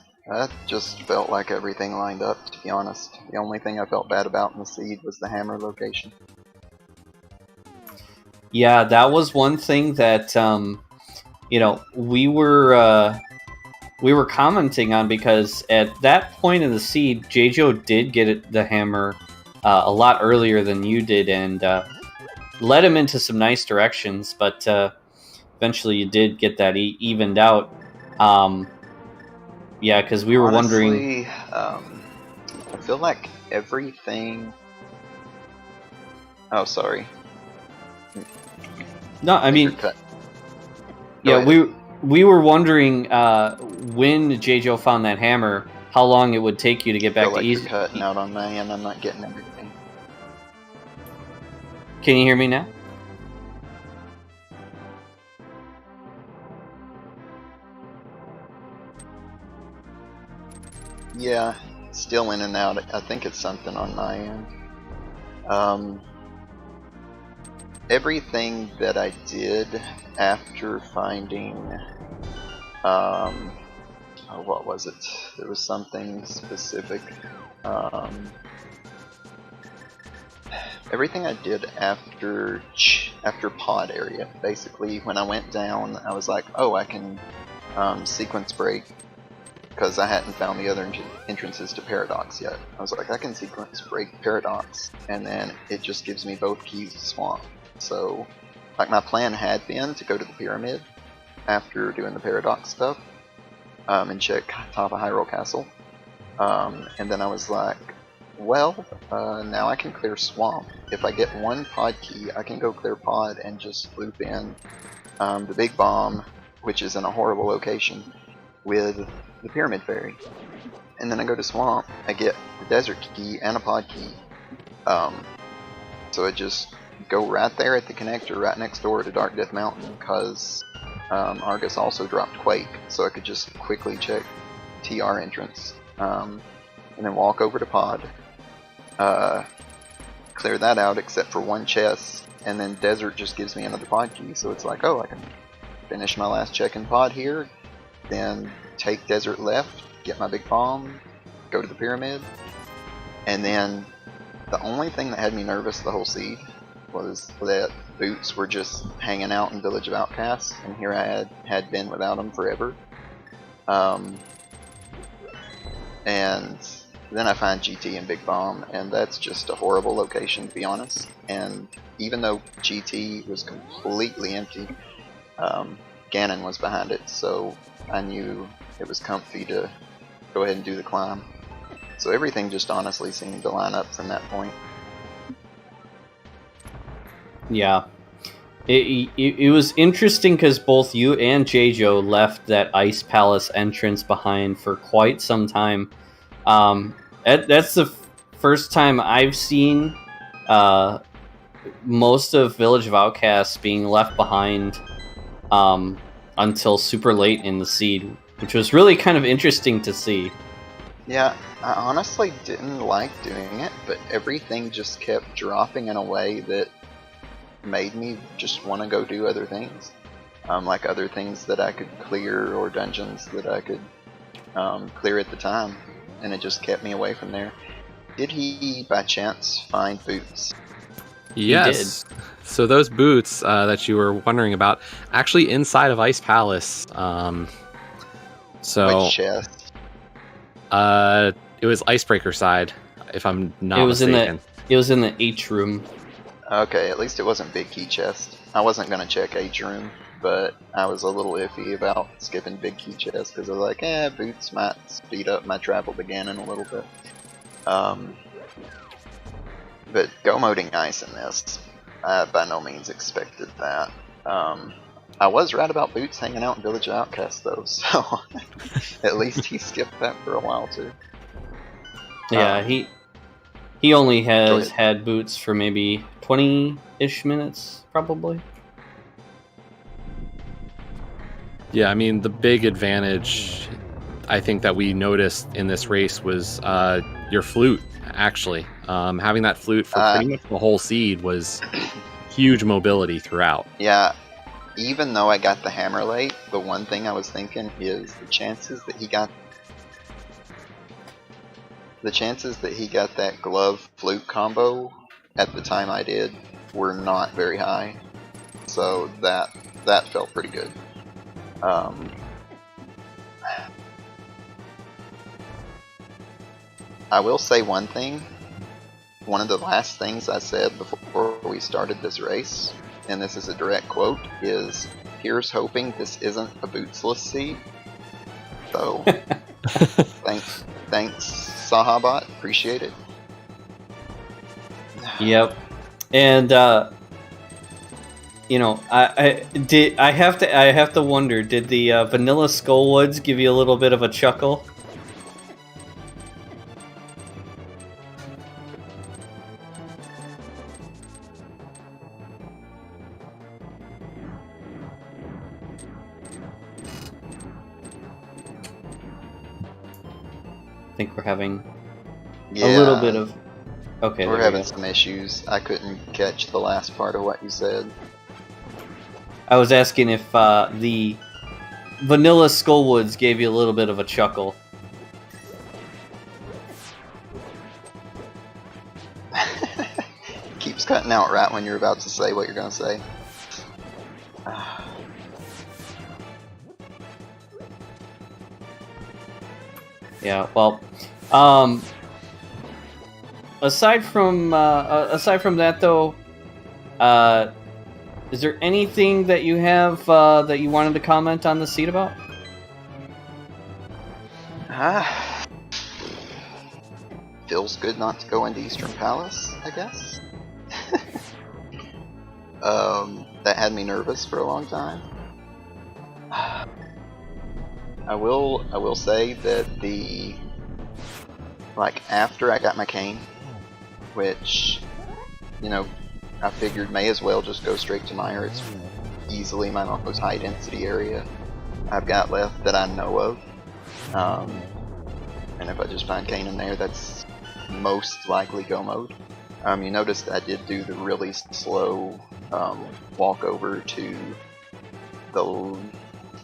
just felt like everything lined up, to be honest. The only thing I felt bad about in the seed was the hammer location. Yeah, that was one thing that you know, we were commenting on, because at that point in the seed, Jaejo did get the hammer a lot earlier than you did, and led him into some nice directions. But eventually, you did get that evened out. Yeah, because we were wondering. Honestly, I feel like everything. Oh, sorry. No, I mean, Cut. yeah, ahead. we were wondering when Jaejo found that hammer, how long it would take you to get back feel to like easy. you're cutting out on my end. I'm not getting everything. Can you hear me now? Yeah, still in and out. I think it's something on my end. Everything that I did after finding, oh, what was it? There was something specific. Everything I did after pod area. Basically, when I went down, I was like, oh, I can sequence break, because I hadn't found the other entrances to Paradox yet. I was like, I can sequence break Paradox, and then it just gives me both keys to Swamp. So, like, my plan had been to go to the Pyramid after doing the Paradox stuff, and check top of Hyrule Castle. And then I was like, well, now I can clear Swamp. If I get one pod key, I can go clear pod and just loop in the Big Bomb, which is in a horrible location, with the Pyramid Fairy. And then I go to Swamp, I get the Desert Key and a pod key. So I just go right there at the connector, right next door to Dark Death Mountain, because Argus also dropped Quake, so I could just quickly check TR entrance. And then walk over to pod, clear that out except for one chest, and then Desert just gives me another pod key, so it's like, oh, I can finish my last check in pod here, then take Desert left, get my Big Bomb, go to the Pyramid, and then the only thing that had me nervous the whole seed was that boots were just hanging out in Village of Outcasts, and here I had been without them forever. And then I find GT and Big Bomb, and that's just a horrible location, to be honest. And even though GT was completely empty, Ganon was behind it, so I knew it was comfy to go ahead and do the climb. So everything just honestly seemed to line up from that point. Yeah. It was interesting because both you and Jaejo left that Ice Palace entrance behind for quite some time. That's the first time I've seen most of Village of Outcasts being left behind until super late in the seed, which was really kind of interesting to see. Yeah, I honestly didn't like doing it, but everything just kept dropping in a way that made me just want to go do other things. Like other things that I could clear, or dungeons that I could clear at the time, and it just kept me away from there. Did he, by chance, find boots? Yes. So those boots that you were wondering about, actually inside of Ice Palace. Which chest? It was Icebreaker side, if I'm not mistaken. It was in the H room. Okay, at least it wasn't Big Key Chest. I wasn't gonna check H room, but I was a little iffy about skipping Big Key Chest because I was like, boots might speed up my travel to Ganon a little bit. But go moding ice in this, I by no means expected that. I was right about boots hanging out in Village of Outcasts though, so at least he skipped that for a while too. Yeah, he only has had boots for maybe 20-ish minutes, probably. Yeah, I mean, the big advantage I think that we noticed in this race was your flute, actually. Having that flute for pretty much the whole seed was huge mobility throughout. Yeah, even though I got the hammer late, the one thing I was thinking is the chances that he got that glove flute combo at the time I did were not very high. So that felt pretty good. I will say one thing. One of the last things I said before we started this race, and this is a direct quote, is, "Here's hoping this isn't a bootsless seed." So, thanks, Sahabot. Appreciate it. Yep. And you know, I have to wonder, did the Vanilla Skullwoods give you a little bit of a chuckle? I think we're having a little bit of... Okay, we're having some issues. I couldn't catch the last part of what you said. I was asking if the Vanilla Skullwoods gave you a little bit of a chuckle. Keeps cutting out right when you're about to say what you're going to say. Yeah, well, aside from that though, is there anything that you have that you wanted to comment on the seed about? Feels good not to go into Eastern Palace, I guess. That had me nervous for a long time. I will say that after I got my cane, which, you know, I figured may as well just go straight to Mire. It's easily my most high density area I've got left that I know of. And if I just find cane in there, that's most likely go mode. You noticed I did do the really slow walk over to the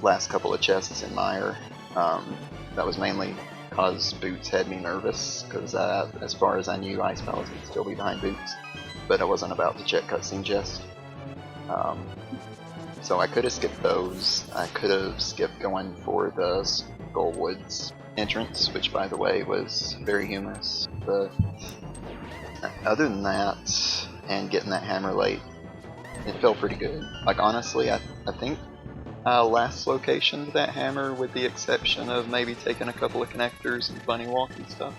last couple of chests in Mire. That was mainly because Boots had me nervous, because as far as I knew, Ice Palace would still be behind Boots, but I wasn't about to check cutscene chest. So I could have skipped those. I could have skipped going for the Skullwoods entrance, which by the way was very humorous. But other than that, and getting that hammer late, it felt pretty good. Like honestly, I think last location to that hammer, with the exception of maybe taking a couple of connectors and bunny walking stuff.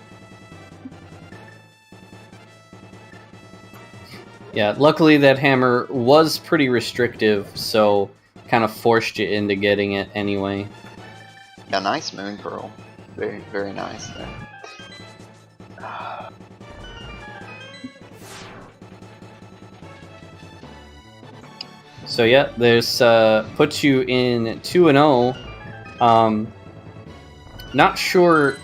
Yeah, luckily that hammer was pretty restrictive, so kind of forced you into getting it anyway. Yeah, nice moon pearl. Very, very nice there. So yeah, there's puts you in 2-0. Not sure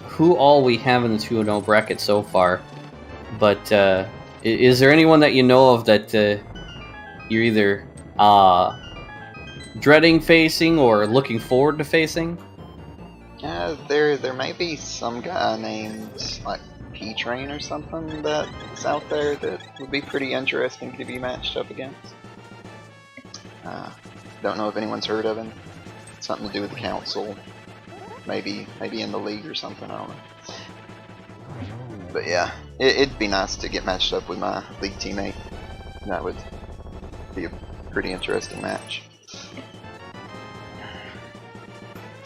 who all we have in the 2-0 bracket so far, but is there anyone that you know of that you're either dreading facing or looking forward to facing? There may be some guy named like P-Train or something that's out there that would be pretty interesting to be matched up against. Don't know if anyone's heard of him. Something to do with the council. Maybe in the league or something, I don't know. But yeah, it'd be nice to get matched up with my league teammate. That would be a pretty interesting match.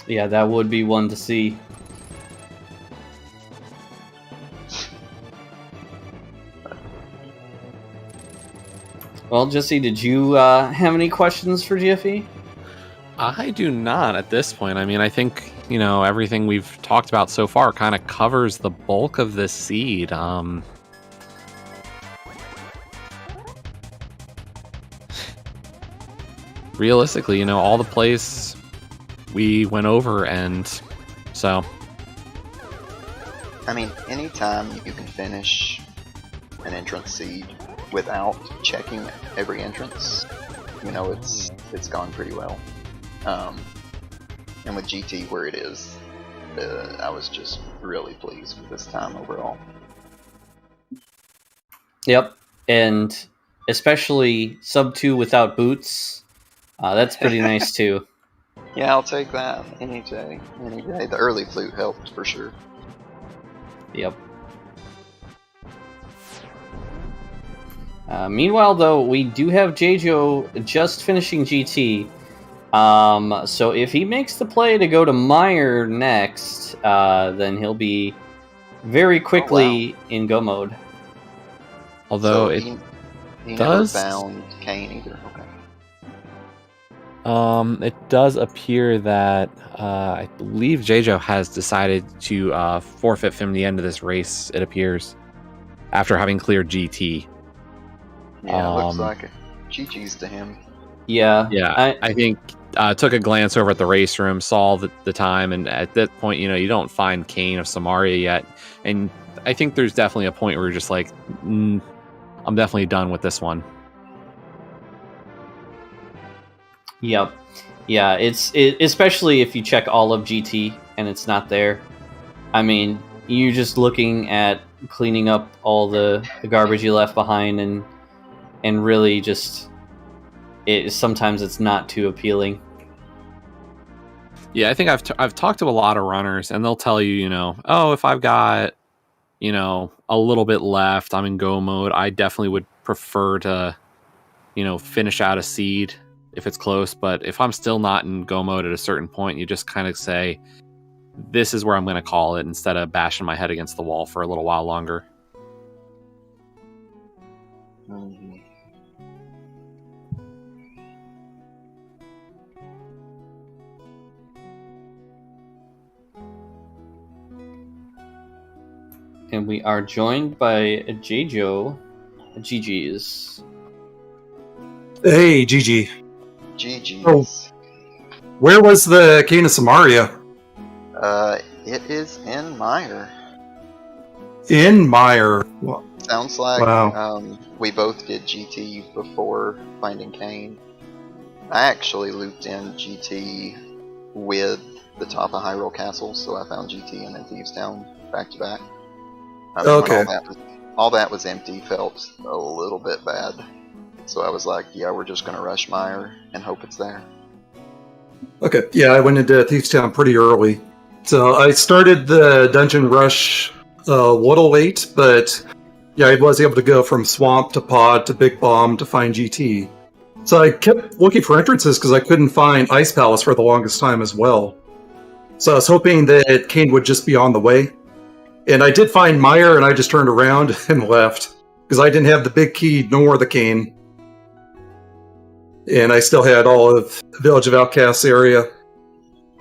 Yeah, that would be one to see. Well, Jesse, did you have any questions for GFE? I do not at this point. I mean, I think, you know, everything we've talked about so far kind of covers the bulk of this seed. Realistically, you know, all the plays we went over, and so... I mean, anytime you can finish an entrance seed without checking every entrance, you know, it's gone pretty well. And with GT where it is, I was just really pleased with this time overall. Yep, and especially sub 2 without boots. That's pretty nice too. Yeah, I'll take that any day. Any day. The early flute helped for sure. Yep. Meanwhile, though, we do have Jaejo just finishing GT. So if he makes the play to go to Meyer next, then he'll be very quickly in go mode. Although So it he does- never found Kane either. Okay. it does appear that I believe Jaejo has decided to forfeit from the end of this race. It appears after having cleared GT. Yeah, looks like it. GG's to him. Yeah. Yeah, I think took a glance over at the race room, saw the time, and at that point, you don't find Kane of Samaria yet, and I think there's definitely a point where you're just like, I'm definitely done with this one. Yep. Yeah, it's especially if you check all of GT and it's not there. I mean, you're just looking at cleaning up all the garbage you left behind, and really just sometimes it's not too appealing. Yeah, I think I've talked to a lot of runners, and they'll tell you, oh, if I've got, a little bit left, I'm in go mode. I definitely would prefer to, finish out a seed if it's close. But if I'm still not in go mode at a certain point, you just kind of say, this is where I'm going to call it, instead of bashing my head against the wall for a little while longer. Mhm. And we are joined by Jaejo. GG's. Hey, GG. GG's. Oh. Where was the Kane of Samaria? It is in Meyer. In Meyer. Well, Sounds like Wow. We both did GT before finding Kane. I actually looped in GT with the top of Hyrule Castle, so I found GT and then Thieves Town back to back. I mean, Okay. when all that was empty felt a little bit bad. So I was like, yeah, we're just gonna rush Meyer and hope it's there. Okay, yeah, I went into Thieves Town pretty early. So I started the dungeon rush a little late, but yeah, I was able to go from Swamp to Pod to Big Bomb to find GT. So I kept looking for entrances because I couldn't find Ice Palace for the longest time as well. So I was hoping that Kane would just be on the way. And I did find Meyer, and I just turned around and left because I didn't have the big key nor the Kane. And I still had all of the Village of Outcasts area.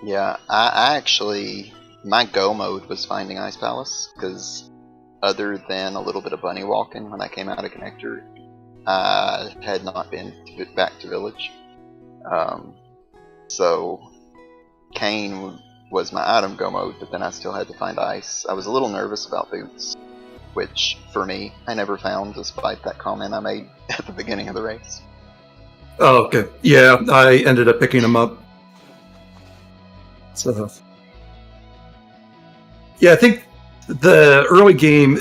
Yeah, I actually, my go mode was finding Ice Palace, because other than a little bit of bunny walking when I came out of Connector, I had not been back to Village. So, Kane was my item go mode, but then I still had to find Ice. I was a little nervous about boots, which, for me, I never found, despite that comment I made at the beginning of the race. Oh, okay. Yeah, I ended up picking them up. So, yeah, I think the early game,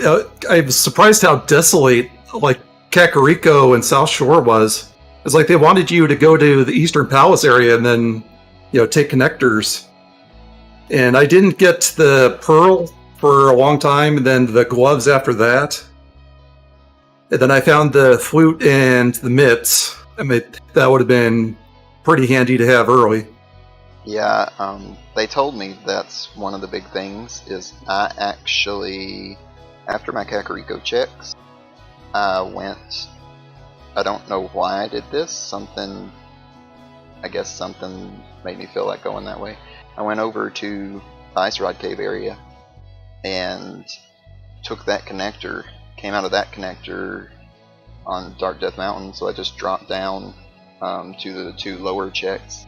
I was surprised how desolate, like, Kakariko and South Shore was. It's like they wanted you to go to the Eastern Palace area and then, take connectors. And I didn't get the Pearl for a long time, and then the gloves after that. And then I found the flute and the mitts. I mean, that would have been pretty handy to have early. Yeah, they told me that's one of the big things, is I actually, after my Kakariko checks, I don't know why I did this, I guess something made me feel like going that way. I went over to the Ice Rod Cave area and took that connector, came out of that connector on Dark Death Mountain, so I just dropped down to the two lower checks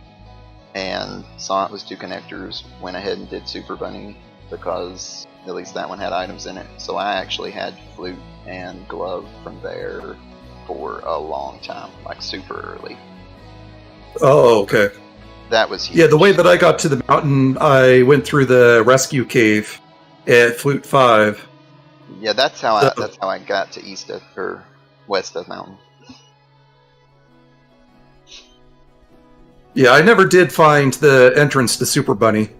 and saw it was two connectors, went ahead and did Super Bunny because at least that one had items in it. So I actually had flute and glove from there for a long time, like super early. Oh, okay. That was huge. Yeah, the way that I got to the mountain, I went through the rescue cave at Flute 5. Yeah, that's how I got to West Death Mountain. Yeah, I never did find the entrance to Super Bunny.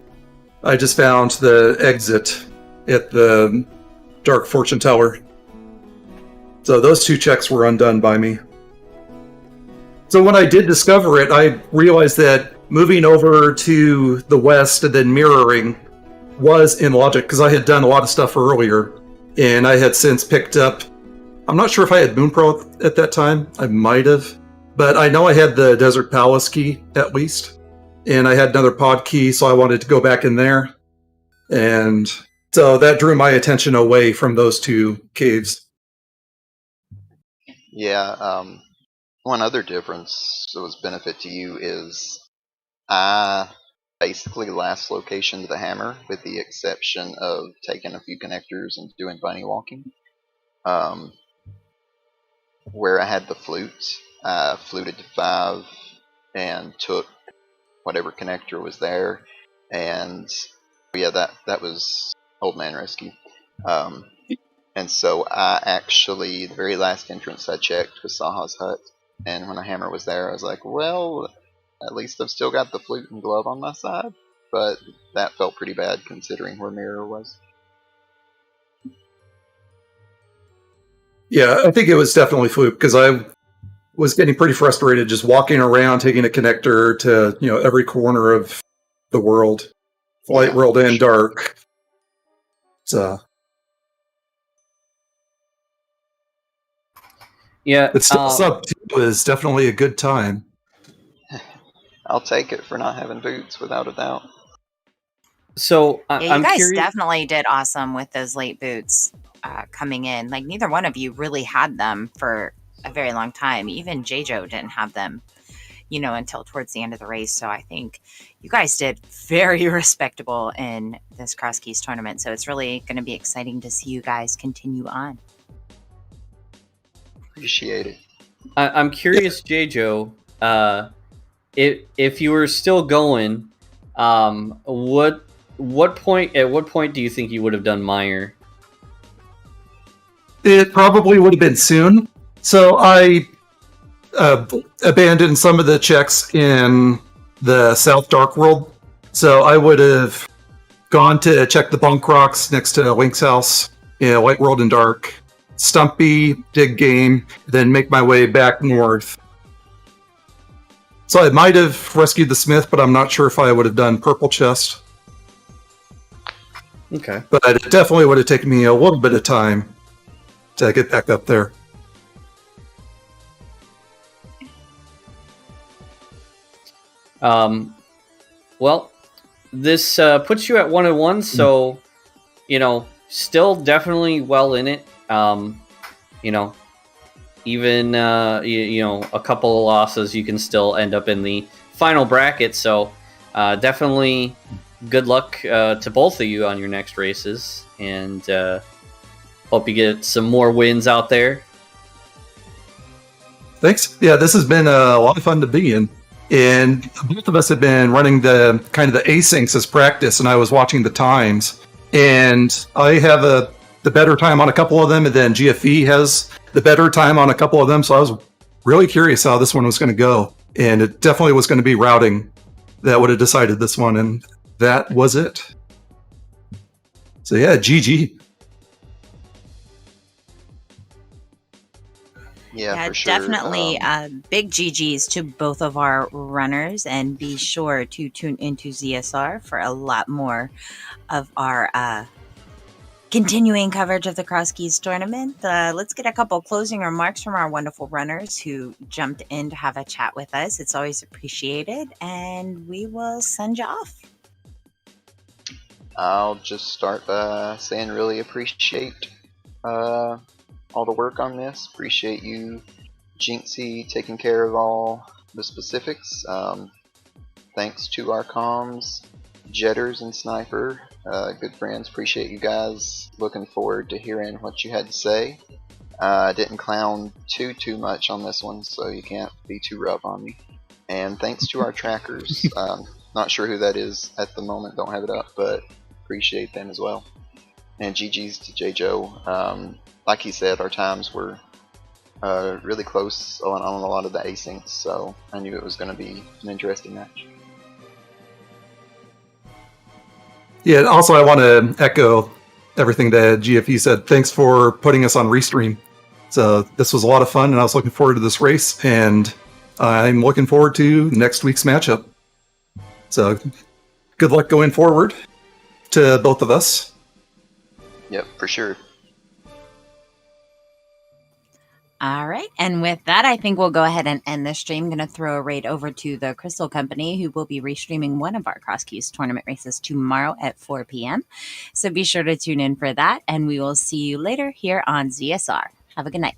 I just found the exit at the Dark Fortune Teller. So those 2 checks were undone by me. So when I did discover it, I realized that moving over to the west and then mirroring was in logic, because I had done a lot of stuff earlier, and I had since picked up... I'm not sure if I had Moon Pearl at that time. I might have. But I know I had the Desert Palace key, at least. And I had another pod key, so I wanted to go back in there. And so that drew my attention away from those 2 caves. Yeah, one other difference that was benefit to you is I basically last location to the hammer, with the exception of taking a few connectors and doing bunny walking. Where I had the flute, I fluted to 5 and took whatever connector was there, and yeah, that was Old Man Rescue. And so I actually, the very last entrance I checked was Saha's hut, and when a hammer was there, I was like, well, at least I've still got the flute and glove on my side, but that felt pretty bad considering where Mirror was. Yeah, I think it was definitely fluke, because I was getting pretty frustrated just walking around, taking a connector to, every corner of the world. Light world and dark. So... Yeah, But still, sub 2 was definitely a good time. I'll take it for not having boots, without a doubt. So Yeah, I'm you guys curious. definitely did awesome with those late boots coming in. Like, neither one of you really had them for a very long time. Even Jaejo didn't have them, until towards the end of the race. So I think you guys did very respectable in this Crosskeys tournament. So it's really going to be exciting to see you guys continue on. Appreciate it. I'm curious, Jaejo, if you were still going, what point do you think you would have done Meyer? It probably would have been soon. So I abandoned some of the checks in the South Dark World. So I would have gone to check the bunk rocks next to Link's house in White World and Dark. Stumpy, dig game, then make my way back north. So I might have rescued the Smith, but I'm not sure if I would have done Purple Chest. Okay. But it definitely would have taken me a little bit of time to get back up there. Well, this puts you at 1-1, so still definitely well in it. Even a couple of losses, you can still end up in the final bracket. So definitely good luck to both of you on your next races, and hope you get some more wins out there. Thanks. Yeah, this has been a lot of fun to be in. And both of us have been running the kind of the asyncs as practice, and I was watching the times. And I have the better time on a couple of them, and then GFE has the better time on a couple of them. So I was really curious how this one was going to go. And it definitely was going to be routing that would have decided this one, and that was it. So yeah, GG. Yeah, for sure. Definitely big GGs to both of our runners, and be sure to tune into ZSR for a lot more of our continuing coverage of the Crosskeys tournament. Let's get a couple closing remarks from our wonderful runners who jumped in to have a chat with us. It's always appreciated, and we will send you off. I'll just start by saying really appreciate all the work on this. Appreciate you, Jinxie, taking care of all the specifics. Thanks to our comms, Jetters and Sniper, good friends. Appreciate you guys. Looking forward to hearing what you had to say. I didn't clown too much on this one, so you can't be too rough on me. And thanks to our trackers. Not sure who that is at the moment, don't have it up, but appreciate them as well. And GG's to Jaejo. Like he said, our times were really close on a lot of the asyncs, so I knew it was going to be an interesting match. Yeah, also I want to echo everything that GFE said. Thanks for putting us on Restream. So this was a lot of fun, and I was looking forward to this race, and I'm looking forward to next week's matchup. So good luck going forward to both of us. Yep, for sure. All right. And with that, I think we'll go ahead and end the stream. I'm going to throw a raid over to the Crystal Company, who will be restreaming one of our Crosskeys tournament races tomorrow at 4 p.m. So be sure to tune in for that, and we will see you later here on ZSR. Have a good night.